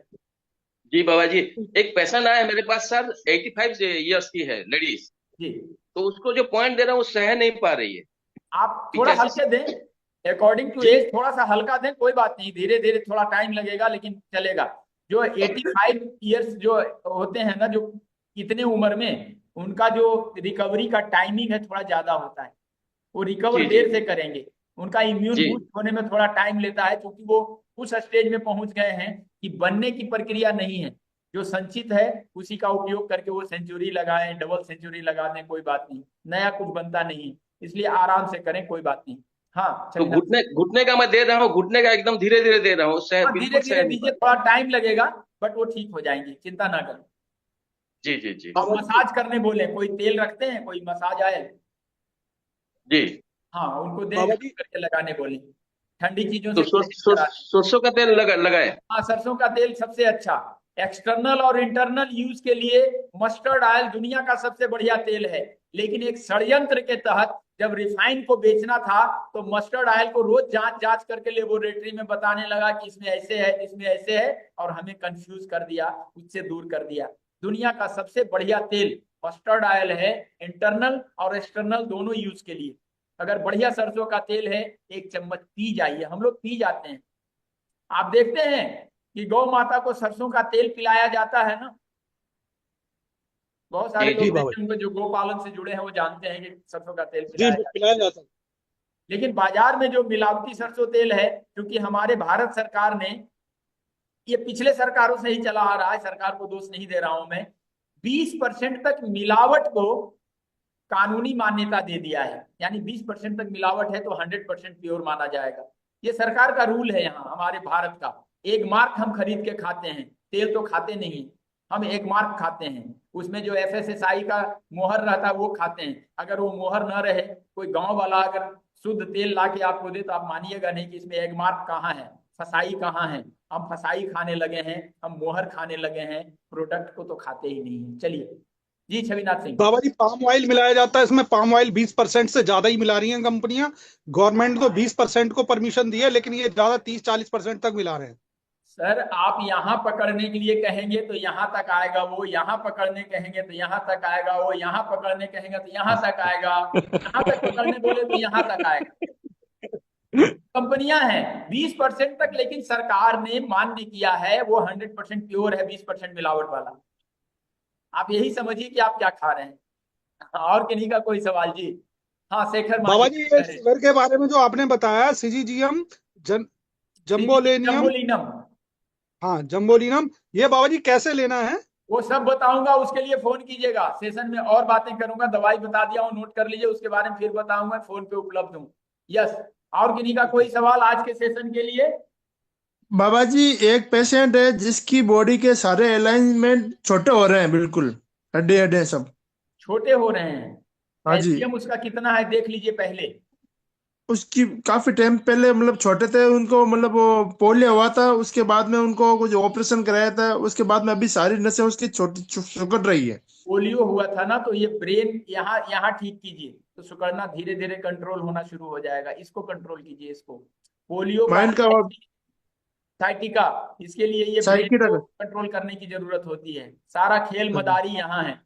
जी बाबा जी, एक पेशेंट आया मेरे पास सर, 85 ईयर्स की है, लेडीज। जी, तो उसको जो पॉइंट दे रहा हूँ वो सह नहीं पा रही है। आप थोड़ा हल्के दें, अकॉर्डिंग टू एज थोड़ा सा हल्का दें, कोई बात नहीं, धीरे धीरे थोड़ा टाइम लगेगा लेकिन चलेगा। जो 85 ईयर्स जो होते हैं ना, जो इतने उम्र में, उनका जो रिकवरी का टाइमिंग है थोड़ा ज्यादा होता है, वो रिकवर देर से करेंगे। उनका इम्यून बूस्ट होने में थोड़ा टाइम लेता है, क्योंकि वो उस स्टेज में पहुंच गए हैं कि बनने की प्रक्रिया नहीं है। जो संचित है उसी का उपयोग करके वो सेंचुरी लगाएं, डबल सेंचुरी लगा दें, कोई बात नहीं, नया कुछ बनता नहीं है, इसलिए आराम से करें, कोई बात नहीं। हाँ, तो घुटने का मैं दे रहा हूँ, घुटने का एकदम धीरे धीरे दे रहा हूँ, धीरे धीरे दीजिए, थोड़ा टाइम लगेगा, बट वो ठीक हो जाएंगे, चिंता ना करें। जी जी जी। और मसाज करने बोले, कोई तेल रखते हैं, कोई मसाज आयल? जी हाँ, उनको दे करके लगाने बोले, ठंडी चीजों तो से। सरसों का तेल लगाए? हाँ, सरसों का तेल सबसे अच्छा। एक्सटर्नल और इंटरनल यूज के लिए मस्टर्ड ऑयल दुनिया का सबसे बढ़िया तेल है, लेकिन एक षड्यंत्र के तहत जब रिफाइन को बेचना था तो मस्टर्ड ऑयल को रोज जांच करके लेबोरेटरी में बताने लगा कि इसमें ऐसे है, इसमें ऐसे है, और हमें कंफ्यूज कर दिया, उससे दूर कर दिया। दुनिया का सबसे बढ़िया तेल मस्टर्ड ऑयल है, इंटरनल और एक्सटर्नल दोनों यूज के लिए। अगर बढ़िया सरसों का तेल है, एक चम्मच पी जाइए, हम लोग पी जाते हैं। आप देखते हैं कि गौ माता को सरसों का तेल पिलाया जाता है ना, बहुत सारे लोग होंगे जो गोपालन से जुड़े हैं, वो जानते हैं कि सरसों का तेल पिलाया जाता है। लेकिन बाजार में जो मिलावटी सरसों तेल है, क्योंकि हमारे भारत सरकार ने, ये पिछले सरकारों से ही चला आ रहा है, सरकार को दोष नहीं दे रहा हूं मैं, 20% तक मिलावट को कानूनी मान्यता दे दिया है, यानी 20% तक मिलावट है तो 100% प्योर माना जाएगा। ये सरकार का रूल है यहाँ हमारे भारत का। एक मार्क हम खरीद के खाते हैं, तेल तो खाते नहीं, हम एक मार्क खाते हैं, उसमें जो FSSAI का मोहर रहता है वो खाते हैं। अगर वो मोहर न रहे, कोई गांव वाला अगर शुद्ध तेल ला के आपको दे तो आप मानिएगा नहीं कि इसमें एक मार्क कहाँ है, फसाई कहाँ है। हम फसाई खाने लगे हैं, हम मोहर खाने लगे हैं, प्रोडक्ट को तो खाते ही नहीं है। चलिए जी छविनाथ सिंह। बाबा जी पाम ऑयल मिलाया जाता है इसमें, पाम ऑयल 20% से ज्यादा ही मिला रही हैं कंपनियां। गवर्नमेंट तो 20% को परमिशन दी है, लेकिन ये ज्यादा 30-40% तक मिला रहे हैं। सर आप यहाँ पकड़ने के लिए कहेंगे तो यहाँ तक आएगा वो, यहाँ पकड़ने कहेंगे तो यहाँ तक आएगा वो, यहाँ पकड़ने कहेंगे तो यहाँ तक आएगा, यहाँ तक पकड़ने बोले तो यहाँ तक आएगा। कंपनियां हैं 20% तक, लेकिन सरकार ने मान्य किया है वो 100% प्योर है, 20% मिलावट वाला। आप यही समझिए कि आप क्या खा रहे हैं। और किन्हीं का कोई सवाल जी? हाँ शेखर बाबा जी ये शुगर के बारे में जो आपने बताया, सिजिजियम जम्बोलेनियम, जम्बोलिनम, हाँ जम्बोलिनम, ये बाबा जी कैसे लेना है? वो सब बताऊंगा, उसके लिए फोन कीजिएगा। सेशन में और बातें करूंगा, दवाई बता दिया हूँ, नोट कर लीजिए, उसके बारे में फिर बताऊंगा, फोन पे उपलब्ध हूँ। यस, और किन्हीं का कोई सवाल आज के सेशन के लिए? बाबा जी एक पेशेंट है जिसकी बॉडी के सारे अलाइनमेंट छोटे हो रहे हैं, बिल्कुल हड्डी हड्डी सब छोटे हो रहे हैं। हाँ जी। कैल्शियम उसका कितना है देख लीजिए पहले। उसकी काफी टाइम पहले मतलब छोटे थे, उनको मतलब वो पोलियो हुआ था, उसके बाद में उनको कुछ ऑपरेशन कराया था, उसके बाद में अभी सारी नसें उसकी छोटी सिकुड़ रही है। पोलियो हुआ था ना, तो ये ब्रेन यहाँ यहाँ ठीक कीजिए तो सिकुड़ना धीरे धीरे कंट्रोल होना शुरू हो जाएगा। इसको कंट्रोल कीजिए, इसको पोलियो माइंड का साइटिका, इसके लिए ये ब्रेन को कंट्रोल करने की जरूरत होती है। सारा खेल मदारी यहाँ है।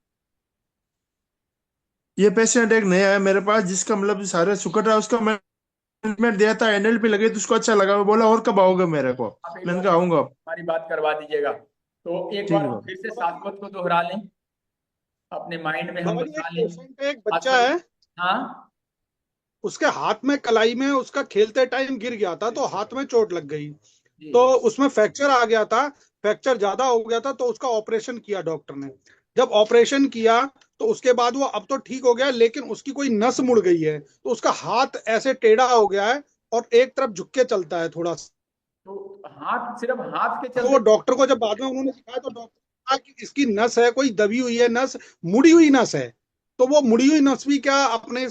ये पेशेंट एक नया है मेरे पास जिसका मतलब सारे सुकड़ रहा है, उसका मैंने दिया था, NLP लगे तो उसको अच्छा लगा, वो बोला और कब आओगे मेरे को, मैंने कहा आऊंगा। हमारी बात करवा दीजिएगा। तो एक बार फिर से शाश्वत को दोहरा लें, अपने माइंड में हम बता लें। एक बच्चा है, हाँ, उसके हाथ में कलाई में उसका खेलते टाइम गिर गया था तो हाथ में चोट लग गई, तो उसमें फ्रैक्चर आ गया था, फ्रैक्चर ज्यादा हो गया था, तो उसका ऑपरेशन किया डॉक्टर ने। जब ऑपरेशन किया तो उसके बाद वो अब तो ठीक हो गया, लेकिन उसकी कोई नस मुड़ गई है, तो उसका हाथ ऐसे टेढ़ा हो गया है और एक तरफ झुक के चलता है थोड़ा सा। तो हाथ सिर्फ हाथ के तो चलते, वो डॉक्टर को जब बाद में उन्होंने दिखाया तो डॉक्टर ने कहा कि इसकी नस है, कोई दबी हुई है नस, मुड़ी हुई नस है। तो वो मुड़ी हुई नस भी क्या अपने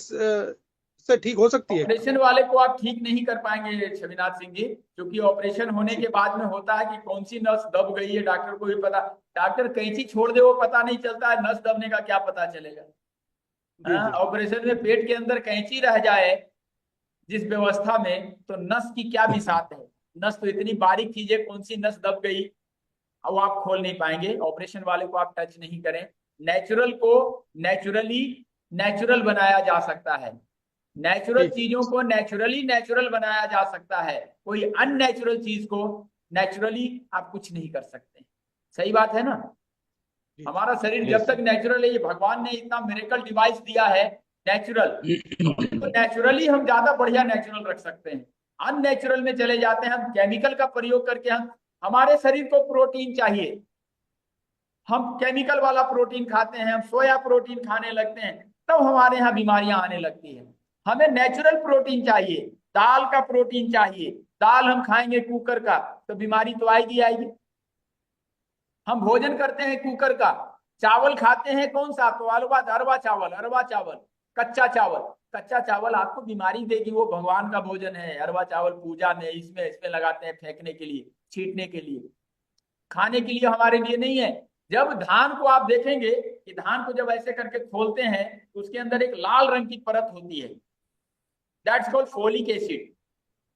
से ठीक हो सकती है? ऑपरेशन वाले को आप ठीक नहीं कर पाएंगे छविनाथ सिंह जी, क्योंकि ऑपरेशन होने के बाद में होता है कि कौन सी नस दब गई है, डॉक्टर को भी पता। डॉक्टर कैंची छोड़ दे वो पता नहीं चलता है, नस दबने का क्या पता चलेगा। ऑपरेशन में पेट के अंदर कैंची रह जाए जिस व्यवस्था में, तो नस की क्या बिसात है। नस तो इतनी बारीक चीज है, कौन सी नस दब गई अब आप खोल नहीं पाएंगे। ऑपरेशन वाले को आप टच नहीं करें। नेचुरल को नेचुरल बनाया जा सकता है, नेचुरल चीजों को नेचुरल बनाया जा सकता है। कोई अननेचुरल चीज को नेचुरली आप कुछ नहीं कर सकते। सही बात है ना? हमारा शरीर जब तक नेचुरल है, ये भगवान ने इतना मिरेकल डिवाइस दिया है नेचुरल, तो नेचुरली हम ज्यादा बढ़िया नेचुरल रख सकते हैं। अननेचुरल में चले जाते हैं, हम केमिकल का प्रयोग करके हमारे शरीर को प्रोटीन चाहिए, हम केमिकल वाला प्रोटीन खाते हैं, हम सोया प्रोटीन खाने लगते हैं, तब हमारे यहाँ बीमारियां आने लगती है। हमें नेचुरल प्रोटीन चाहिए, दाल का प्रोटीन चाहिए। दाल हम खाएंगे कुकर का तो बीमारी तो आएगी आएगी। हम भोजन करते हैं कुकर का, चावल खाते हैं कौन सा, तो अरवा चावल, कच्चा चावल आपको बीमारी देगी। वो भगवान का भोजन है, अरवा चावल पूजा में इसमें लगाते हैं, फेंकने के लिए, छींटने के लिए, खाने के लिए हमारे लिए नहीं है। जब धान को आप देखेंगे कि धान को जब ऐसे करके खोलते हैं तो उसके अंदर एक लाल रंग की परत होती है, दैट्स कॉल्ड फोलिक एसिड।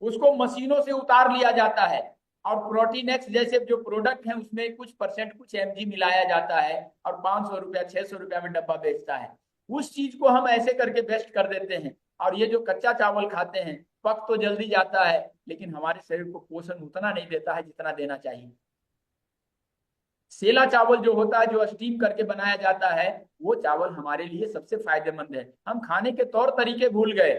उसको मशीनों से उतार लिया जाता है और प्रोटीन एक्स जैसे जो प्रोडक्ट है उसमें कुछ परसेंट, कुछ mg मिलाया जाता है और 500 रुपया 600 रुपया में डब्बा बेचता है। उस चीज को हम ऐसे करके बेस्ट कर देते हैं। और ये जो कच्चा चावल खाते हैं, पक तो जल्दी जाता है लेकिन हमारे शरीर को पोषण उतना नहीं देता है जितना देना चाहिए। सेला चावल जो होता है, जो स्टीम करके बनाया जाता है, वो चावल हमारे लिए सबसे फायदेमंद है। हम खाने के तौर तरीके भूल गए,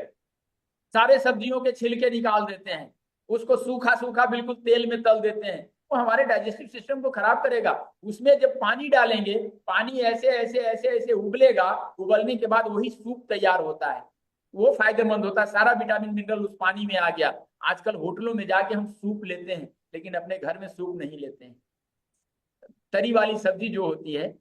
सारे सब्जियों के छिलके निकाल देते हैं, उसको सूखा सूखा बिल्कुल तेल में तल देते हैं, वो हमारे डाइजेस्टिव सिस्टम को खराब करेगा। उसमें जब पानी डालेंगे, पानी ऐसे ऐसे ऐसे ऐसे उबलेगा, उबलने के बाद वही सूप तैयार होता है, वो फायदेमंद होता है। सारा विटामिन मिनरल उस पानी में आ गया। आजकल होटलों में जाके हम सूप लेते हैं, लेकिन अपने घर में सूप नहीं लेते हैं। तरी वाली सब्जी जो होती है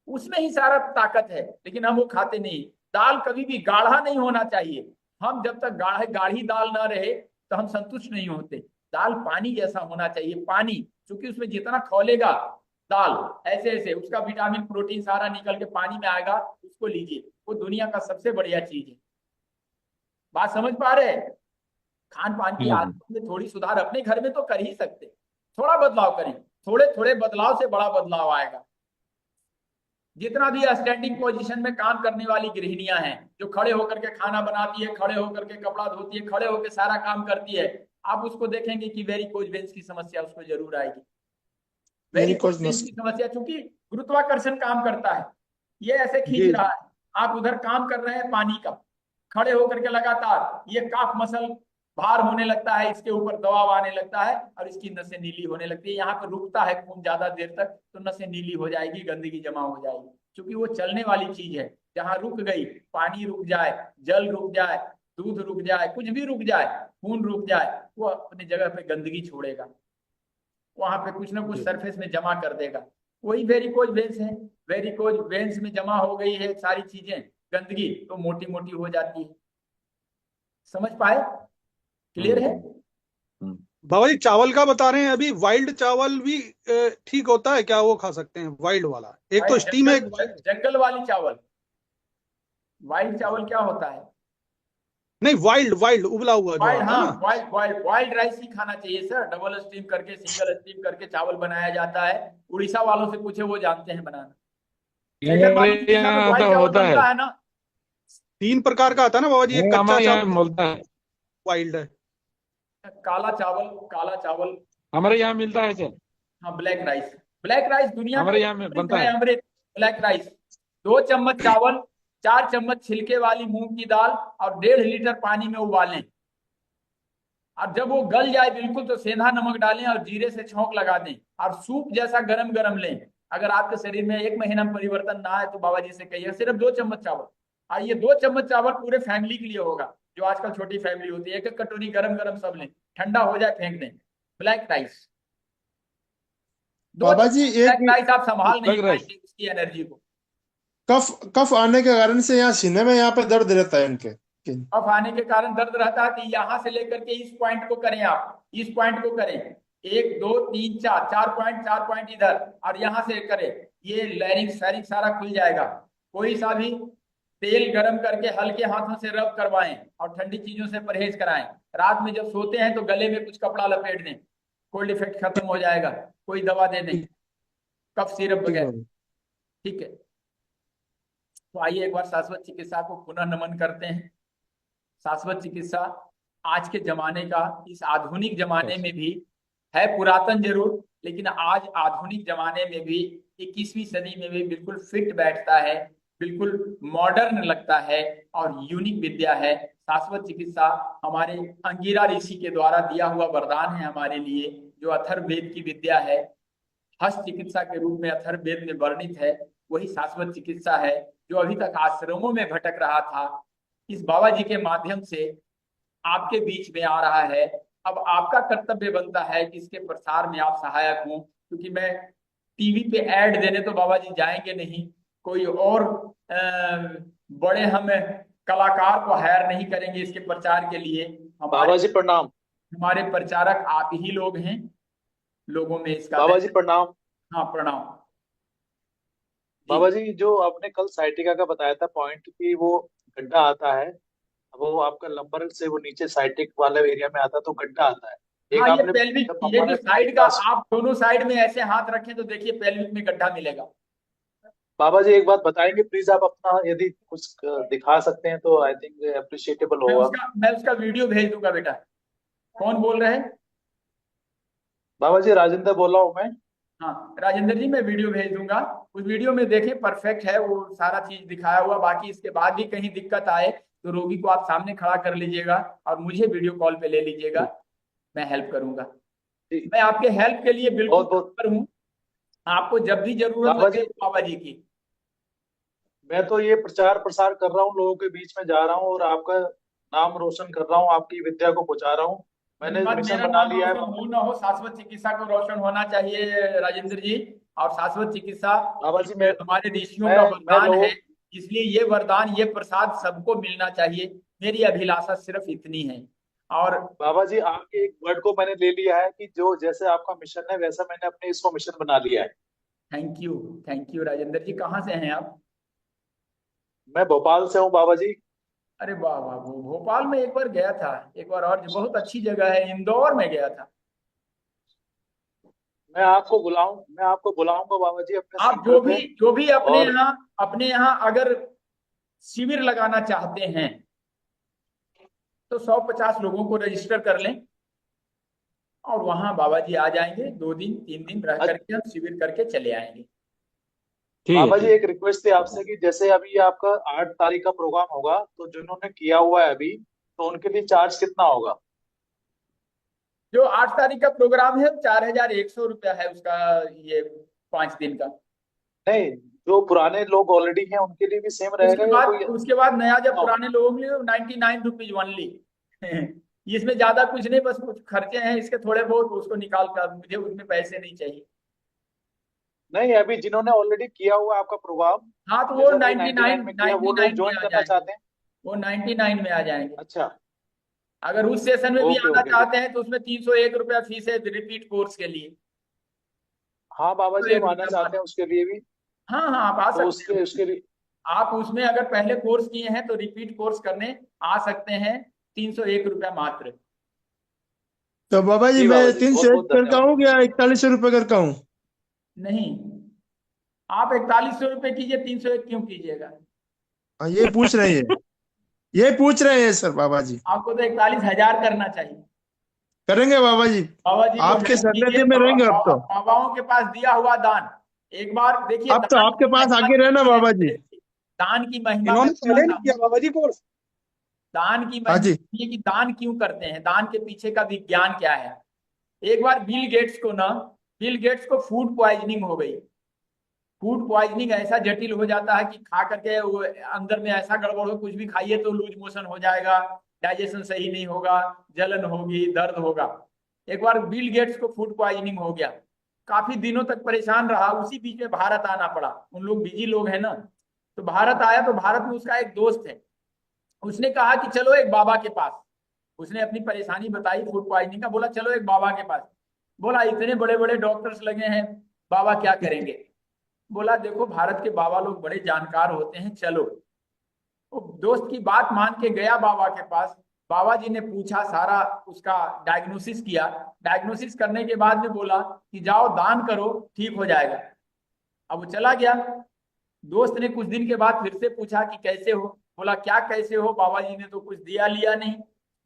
उसमें ही सारा ताकत है, लेकिन हम वो खाते नहीं। दाल कभी भी गाढ़ा नहीं होना चाहिए। हम जब तक गाढ़ी दाल ना रहे तो हम संतुष्ट नहीं होते। दाल पानी जैसा होना चाहिए, पानी, क्योंकि उसमें जितना खौलेगा दाल ऐसे ऐसे उसका विटामिन प्रोटीन सारा निकल के पानी में आएगा, उसको लीजिए। वो दुनिया का सबसे बढ़िया चीज है। बात समझ पा रहे हैं? खान पान की आदतों में थोड़ी सुधार अपने घर में तो कर ही सकते, थोड़ा बदलाव करें। थोड़े थोड़े बदलाव से बड़ा बदलाव आएगा। जितना भी स्टैंडिंग पोजीशन में काम करने वाली गृहिणियां हैं, जो खड़े होकर के खाना बनाती है, खड़े होकर के कपड़ा धोती है, खड़े होकर सारा काम करती है, आप उसको देखेंगे कि वेरिकोज वेन्स की समस्या उसको जरूर आएगी। वेरिकोज वेन्स की समस्या, चूंकि गुरुत्वाकर्षण काम करता है, ये ऐसे खींच रहा है, आप उधर काम कर रहे हैं पानी का, खड़े होकर के लगातार, ये काफ मसल भार होने लगता है, इसके ऊपर दबाव आने लगता है और इसकी नसें नीली होने लगती है। यहाँ पे रुकता है खून ज्यादा देर तक तो नसें नीली हो जाएगी, गंदगी जमा हो जाएगी, क्योंकि वो चलने वाली चीज है। जहाँ रुक गई, पानी रुक जाए, जल रुक जाए, दूध रुक जाए, कुछ भी रुक जाए, खून रुक जाए, वो अपनी जगह पे गंदगी छोड़ेगा, वहां पे कुछ ना कुछ सरफेस में जमा कर देगा। वही वेरिकोज वेन्स है। वेरिकोज वेन्स में जमा हो गई है सारी चीजें, गंदगी, तो मोटी मोटी हो जाती है। समझ पाए? क्लियर है? बाबा जी चावल का बता रहे हैं अभी, वाइल्ड चावल भी ठीक होता है क्या? वो खा सकते हैं वाइल्ड वाला? एक तो स्टीम है, जंगल वाली चावल। वाइल्ड चावल क्या होता है? नहीं वाइल्ड वाइल्ड उबला हुआ जो वाइल्ड, होता है हाँ, ना। वाइल्ड राइस ही खाना चाहिए सर। डबल स्टीम करके, सिंगल स्टीम करके चावल बनाया जाता है। उड़ीसा वालों से पूछे, वो जानते हैं बनाना। वाइल्ड चावल बनता है ना, 3 प्रकार का आता है ना बाबा जी, एक कच्चा चावल मिलता है, वाइल्ड है, काला चावल हमारे यहाँ मिलता है सर। हाँ, ब्लैक राइस दुनिया हमारे का यहाँ में बनता है अमृत। ब्लैक राइस, 2 चम्मच चावल, 4 चम्मच छिलके वाली मूंग की दाल और 1.5 लीटर पानी में उबालें। और जब वो गल जाए बिल्कुल तो सेंधा नमक डालें और जीरे से छौंक लगा दें और सूप जैसा गरम गरम लें। अगर आपके शरीर में 1 महीना में परिवर्तन ना आए तो बाबा जी से कहिए, सिर्फ 2 चम्मच चावल। और ये 2 चम्मच चावल पूरे फैमिली के लिए होगा, जो आजकल छोटी फैमिली होती है। 1 कटोरी गरम गरम सब लें, ठंडा हो जाए फेंक दें। ब्लैक राइस, बाबा जी ब्लैक राइस आप संभाल नहीं पाएंगे उसकी एनर्जी को। कफ आने के कारण से यहाँ सीने में यहाँ पे दर्द रहता है इनके। कफ आने के कारण दर्द रहता है तो यहाँ से लेकर के इस पॉइंट को करें, आप इस पॉइंट को करें, 1 2 3 4 पॉइंट इधर, और यहाँ से करें, ये लैरिंक्स फैरिंक्स सारा खुल जाएगा। कोई सा भी तेल गरम करके हल्के हाथों से रब करवाएं और ठंडी चीजों से परहेज कराएं। रात में जब सोते हैं तो गले में कुछ कपड़ा लपेट दें, कोल्ड इफेक्ट खत्म हो जाएगा। कोई दवा दे दें, कफ सिरप वगैरह, ठीक है। तो आइए एक बार शाश्वत चिकित्सा को पुनः नमन करते हैं। शाश्वत चिकित्सा आज के जमाने का, इस आधुनिक जमाने में भी है पुरातन जरूर, लेकिन आज आधुनिक जमाने में भी 21वीं सदी में भी बिल्कुल फिट बैठता है, बिल्कुल मॉडर्न लगता है और यूनिक विद्या है। शाश्वत चिकित्सा हमारे अंगिरा ऋषि के द्वारा दिया हुआ वरदान है हमारे लिए, जो अथर्ववेद की विद्या है, हस्त चिकित्सा के रूप में अथर्ववेद में वर्णित है। वही शाश्वत चिकित्सा है जो अभी तक आश्रमों में भटक रहा था, इस बाबा जी के माध्यम से आपके बीच में आ रहा है। अब आपका कर्तव्य बनता है कि इसके प्रसार में आप सहायक हों, क्योंकि मैं टीवी पे ऐड देने तो बाबा जी जाएंगे नहीं, कोई और बड़े हम कलाकार को हायर नहीं करेंगे इसके प्रचार के लिए। बाबा जी प्रणाम। हमारे प्रचारक आप ही लोग हैं, लोगों में इसका। बाबा जी प्रणाम। हाँ प्रणाम। बाबा जी, जो आपने कल साइटिका का बताया था पॉइंट कि वो गड्ढा आता है, वो आपका लंबर से वो नीचे साइटिक वाले एरिया में आता है तो गड्ढा आता है। एक हाँ, आपने पेल्विक, ये जो साइड का आप दोनों साइड में ऐसे हाथ रखें तो देखिए पेल्विक में गड्ढा मिलेगा। बाबा जी एक बात बताएंगे प्लीज, आप अपना यदि कुछ दिखा सकते हैं तो आई थिंक अप्रिशिएटेबल होगा। मैं उसका वीडियो भेज दूंगा बेटा। कौन बोल रहे हैं? बाबा जी राजेंद्र बोल रहा हूँ मैं। हाँ राजेंद्र जी, मैं वीडियो भेज दूंगा, उस वीडियो में देखें, परफेक्ट है वो सारा चीज दिखाया हुआ। बाकी इसके बाद भी कहीं दिक्कत आए तो रोगी को आप सामने खड़ा कर लीजिएगा और मुझे वीडियो कॉल पे ले लीजिएगा, मैं हेल्प करूंगा। मैं आपके हेल्प के लिए बिल्कुल बहुत बहुत तत्पर हूँ। आपको जब भी जरूरत बाबा लगे जी, बाबा जी की। मैं तो ये प्रचार प्रसार कर रहा हूँ, लोगों के बीच में जा रहा हूँ और आपका नाम रोशन कर रहा हूँ, आपकी विद्या को पहुंचा रहा हूँ। मैंने धन्यवाद। मिशन मेरा बना नाम लिया है रोशन हो ना हो, शाश्वत चिकित्सा को रोशन होना चाहिए राजेंद्र जी। और शाश्वत चिकित्सा बाबा जी। ये हमारे ऋषियों का मैं वरदान है, लोग इसलिए ये वरदान, ये प्रसाद सबको मिलना चाहिए। मेरी अभिलाषा सिर्फ इतनी है। और बाबा जी, आपके एक वर्ड को मैंने ले लिया है कि जो जैसे आपका मिशन है वैसा मैंने अपने इसको मिशन बना लिया है। थैंक यू राजेंद्र जी। कहाँ से हैं आप? मैं भोपाल से हूँ बाबा जी। अरे वाह वाह, वो भोपाल में एक बार गया था, एक बार और बहुत अच्छी जगह है, इंदौर में गया था। मैं आपको बुलाऊंगा बाबा जी अपने आप सेंटर पे। जो भी और अपने यहाँ अगर शिविर लगाना चाहते हैं तो 150 लोगों को रजिस्टर कर लें और वहां बाबा जी आ जाएंगे। 2 दिन 3 दिन रह करके हम शिविर करके चले आएंगे। बाबा जी, एक रिक्वेस्ट थी आपसे कि जैसे अभी आपका 8 तारीख का प्रोग्राम होगा, तो जिन्होंने किया हुआ है अभी, तो उनके लिए चार्ज कितना होगा? जो 8 तारीख का प्रोग्राम है 4100 रुपया है उसका, ये 5 दिन का। नहीं, जो पुराने लोग ऑलरेडी हैं उनके लिए भी सेम रहेगा या कोई? उसके बाद नया जब पुराने लोगों के लिए 99 रुपीज ओनली। इसमें ज्यादा कुछ नहीं, बस कुछ खर्चे हैं इसके थोड़े बहुत, उसको निकाल कर, मुझे उसमें पैसे नहीं चाहिए। नहीं, अभी जिन्होंने ऑलरेडी किया हुआ आपका प्रोग्राम, हाँ तो वो जैसा कि 99 में किया, वो लोग 99 में ज्वाइन आ करना जाएंगे। चाहते हैं। वो 99 में आ जाएंगे। अच्छा, अगर उस सेशन में भी ओके आना ओके। चाहते हैं तो उसमें 301 रुपया फीस है रिपीट कोर्स के लिए। हाँ बाबा जी, 101 हम आना रुपया चाहते मात्र। हैं उसके लिए भी। हाँ हाँ, आप आ तो सकते उसके हैं। उसके लिए आप उसमें अगर पहले कोर्स किए हैं तो रिपीट कोर्स करने आ सकते हैं। 301 रुपया मात्र। तो बाबा जी जी मैं बाबा जी, बहुत 301 बहुत करका धन्यवाद। हूँ या 4100 रुपये करका हूँ? नहीं, आप 4100 रुपये कीजिए, 301 क्यों कीजिएगा? हाँ, ये पूछ रहे हैं, ये पूछ रहे हैं सर बाबा जी। आपको तो 41,000 करना चाहिए। करेंगे बाबा जी, बाबा जी को आपके हेल्प कीजिए। सन्निधि में रहेंगे अब तो। बाबाओं के पास दिया हुआ दान एक बार देखिए। अब तो दान आपके की पास महिमा आगे रहना कितनी है। बाबा जी। दान की महिमा इन्होंने मैं पहले बताता नहीं हूँ। किया बाबा जी कोर्स। दान की हाँ महिमा जी। ये कि दान क्यों करते हैं, दान के पीछे का विज्ञान क्या है। एक बार बिल गेट्स को फूड पॉइजनिंग हो गई। फूड पॉइजनिंग ऐसा जटिल हो जाता है कि खा करके वो अंदर में ऐसा गड़बड़ हो, कुछ भी खाइए तो लूज मोशन हो जाएगा, डाइजेशन सही नहीं होगा, जलन होगी, दर्द होगा। एक बार बिल गेट्स को फूड पॉइजनिंग हो गया, काफी दिनों तक परेशान रहा। उसी बीच में भारत आना पड़ा, उन लोग बिजी लोग हैं ना। तो भारत आया तो भारत में उसका एक दोस्त है, उसने कहा कि चलो एक बाबा के पास। उसने अपनी परेशानी बताई फूड पॉइजनिंग का, बोला चलो एक बाबा के पास। बोला इतने बड़े बड़े डॉक्टर्स लगे हैं, बाबा क्या करेंगे। बोला देखो भारत के बाबा लोग बड़े जानकार होते हैं, चलो। तो दोस्त की बात मान के गया बाबा के पास। बाबा जी ने पूछा, सारा उसका डायग्नोसिस किया। डायग्नोसिस करने के बाद में बोला कि जाओ दान करो, ठीक हो जाएगा। अब वो चला गया। दोस्त ने कुछ दिन के बाद फिर से पूछा कि कैसे हो। बोला क्या कैसे हो, बाबा जी ने तो कुछ दिया लिया नहीं।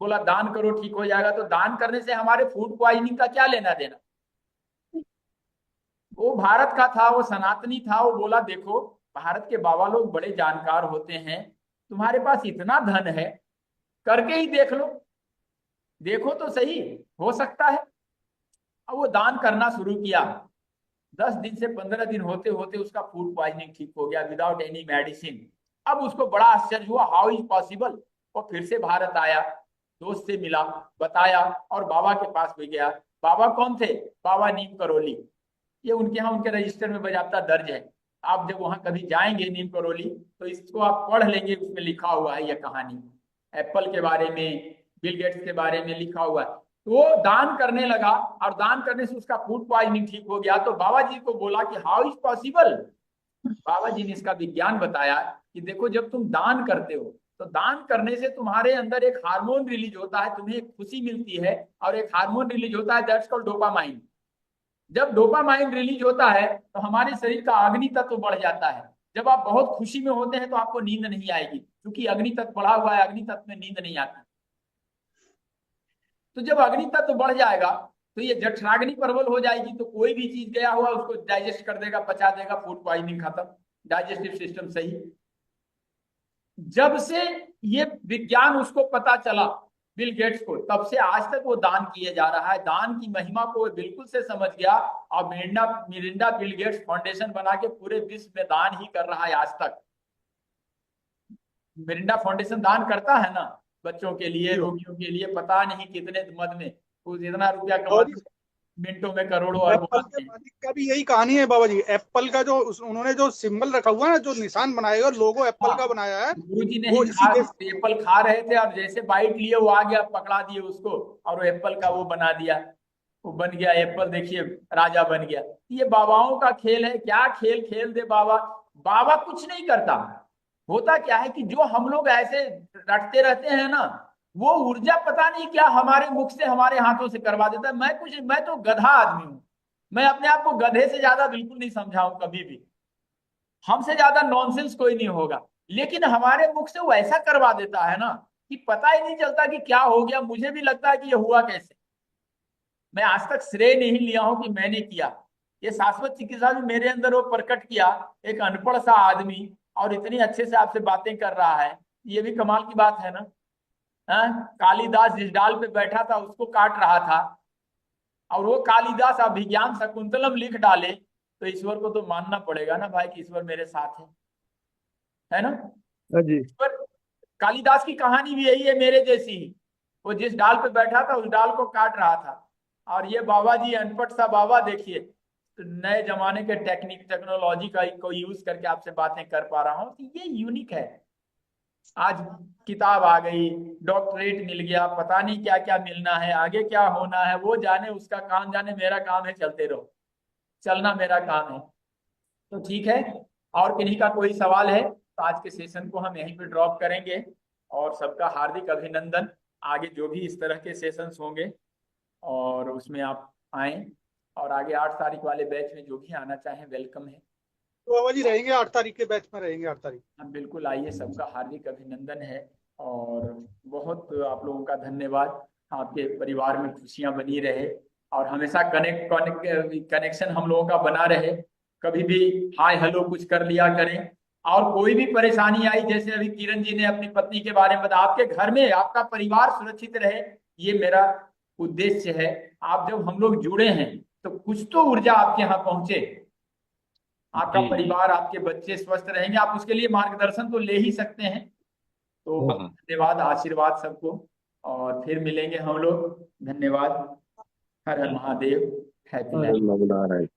बोला दान करो ठीक हो जाएगा। तो दान करने से हमारे फूड पॉइजनिंग का क्या लेना देना। वो भारत का था, वो सनातनी था। वो बोला देखो भारत के बाबा लोग बड़े जानकार होते हैं, तुम्हारे पास इतना धन है, करके ही देख लो, देखो तो सही, हो सकता है। अब वो दान करना शुरू किया। 10 दिन से 15 दिन होते होते उसका फूड पॉइजनिंग ठीक हो गया विदाउट एनी मेडिसिन। अब उसको बड़ा आश्चर्य हुआ, हाउ इज पॉसिबल। वो फिर से भारत आया, दोस्त से मिला, बताया और बाबा के पास भी गया। बाबा कौन थे? बाबा नीम करोली। ये उनके यहाँ उनके रजिस्टर में बाकायदा दर्ज है। आप जब वहां कभी जाएंगे नीम करोली तो इसको आप पढ़ लेंगे, उसमें लिखा हुआ है यह कहानी, एप्पल के बारे में, बिल गेट्स के बारे में लिखा हुआ है। तो वो दान करने लगा और दान करने से उसका फूड पॉइजनिंग ठीक हो गया। तो बाबा जी को बोला कि हाउ इज पॉसिबल। बाबा जी ने इसका विज्ञान बताया कि देखो जब तुम दान करते हो तो दान करने से तुम्हारे अंदर एक हार्मोन रिलीज होता है, तुम्हें एक खुशी मिलती है और एक हार्मोन रिलीज होता है, दैट्स कॉल्ड डोपामाइन। जब डोपामाइन रिलीज होता है तो हमारे शरीर का अग्नि तत्व बढ़ जाता है। जब आप बहुत खुशी में होते हैं तो आपको नींद नहीं आएगी, क्योंकि अग्नि तत्व बढ़ा हुआ है, अग्नि तत्व में नींद नहीं आती। तो जब अग्नि तत्व बढ़ जाएगा तो ये जठराग्नि प्रबल हो जाएगी, तो कोई भी चीज गया हुआ उसको डाइजेस्ट कर देगा, पचा देगा, फूड पॉइजनिंग खत्म, डाइजेस्टिव सिस्टम सही। जब से ये विज्ञान उसको पता चला बिल गेट्स को, तब से आज तक वो दान किए जा रहा है। दान की महिमा को वो बिल्कुल से समझ गया और Mirinda Mirinda Bill Gates foundation बना के पूरे विश्व में दान ही कर रहा है आज तक। मिरिंडा फाउंडेशन दान करता है ना बच्चों के लिए, रोगियों के लिए, पता नहीं कितने मद में वो इतना रुपया कमाते हैं, मिनटों में करोड़ों अरबों एप्पल के मालिक का भी यही कहानी है बाबा जी। एप्पल का जो उन्होंने जो सिंबल रखा हुआ है ना, जो निशान बनाया और लोगो एप्पल का बनाया है, गुरु जी वो ने एप्पल खा रहे थे और जैसे बाइट लिए वो आ गया, पकड़ा दिए उसको और वो एप्पल का वो बना दिया, वो बन गया एप्पल, देखिए राजा बन गया। ये बाबाओं का खेल है, क्या खेल खेल दे बाबा। बाबा कुछ नहीं करता। होता क्या है कि जो हम लोग ऐसे रटते रहते हैं ना, वो ऊर्जा पता नहीं क्या हमारे मुख से हमारे हाथों से करवा देता है। मैं तो गधा आदमी हूं, मैं अपने आप को गधे से ज्यादा बिल्कुल नहीं समझाऊं कभी भी, हमसे ज्यादा नॉनसेंस कोई नहीं होगा, लेकिन हमारे मुख से वो ऐसा करवा देता है ना कि पता ही नहीं चलता कि क्या हो गया। मुझे भी लगता है कि ये हुआ कैसे। मैं आज तक श्रेय नहीं लिया हूं कि मैंने किया। ये शाश्वत चिकित्सा भी मेरे अंदर वो प्रकट किया, एक अनपढ़ सा आदमी और इतनी अच्छे से आपसे बातें कर रहा है, ये भी कमाल की बात है ना। कालिदास जिस डाल पे बैठा था उसको काट रहा था, और वो कालिदास अभिज्ञान शकुंतलम लिख डाले, तो ईश्वर को तो मानना पड़ेगा ना भाई कि ईश्वर मेरे साथ है ना जी। ईश्वर। कालिदास की कहानी भी यही है, मेरे जैसी ही। वो जिस डाल पे बैठा था उस डाल को काट रहा था, और ये बाबा जी अनपढ़ सा बाबा देखिए, तो नए जमाने के टेक्नोलॉजी को यूज करके आपसे बातें कर पा रहा हूँ। तो ये यूनिक है। आज किताब आ गई, डॉक्टरेट मिल गया, पता नहीं क्या क्या मिलना है, आगे क्या होना है वो जाने, उसका काम जाने, मेरा काम है चलते रहो, चलना मेरा काम है। तो ठीक है, और किन्हीं का कोई सवाल है तो आज के सेशन को हम यहीं पे ड्रॉप करेंगे, और सबका हार्दिक अभिनंदन। आगे जो भी इस तरह के सेशंस होंगे और उसमें आप आए, और आगे 8 तारीख वाले बैच में जो भी आना चाहें वेलकम है। तो बाबा जी रहेंगे 8 तारीख के बैच में, रहेंगे 8 तारीख। हम बिल्कुल आइए, सबका हार्दिक अभिनंदन है, और बहुत आप लोगों का धन्यवाद। आपके परिवार में खुशियां बनी रहे और हमेशा कनेक्शन हम लोगों का बना रहे। कभी भी हाय हेलो कुछ कर लिया करें, और कोई भी परेशानी आई, जैसे अभी किरण जी ने अपनी पत्नी के बारे में बताया, आपके घर में आपका परिवार सुरक्षित रहे, ये मेरा उद्देश्य है। आप जब हम लोग जुड़े हैं तो कुछ तो ऊर्जा आपके यहाँ पहुंचे, आपका परिवार, आपके बच्चे स्वस्थ रहेंगे, आप उसके लिए मार्गदर्शन तो ले ही सकते हैं। तो धन्यवाद, आशीर्वाद सबको, और फिर मिलेंगे हम लोग। धन्यवाद। हर हर महादेव। Happy life.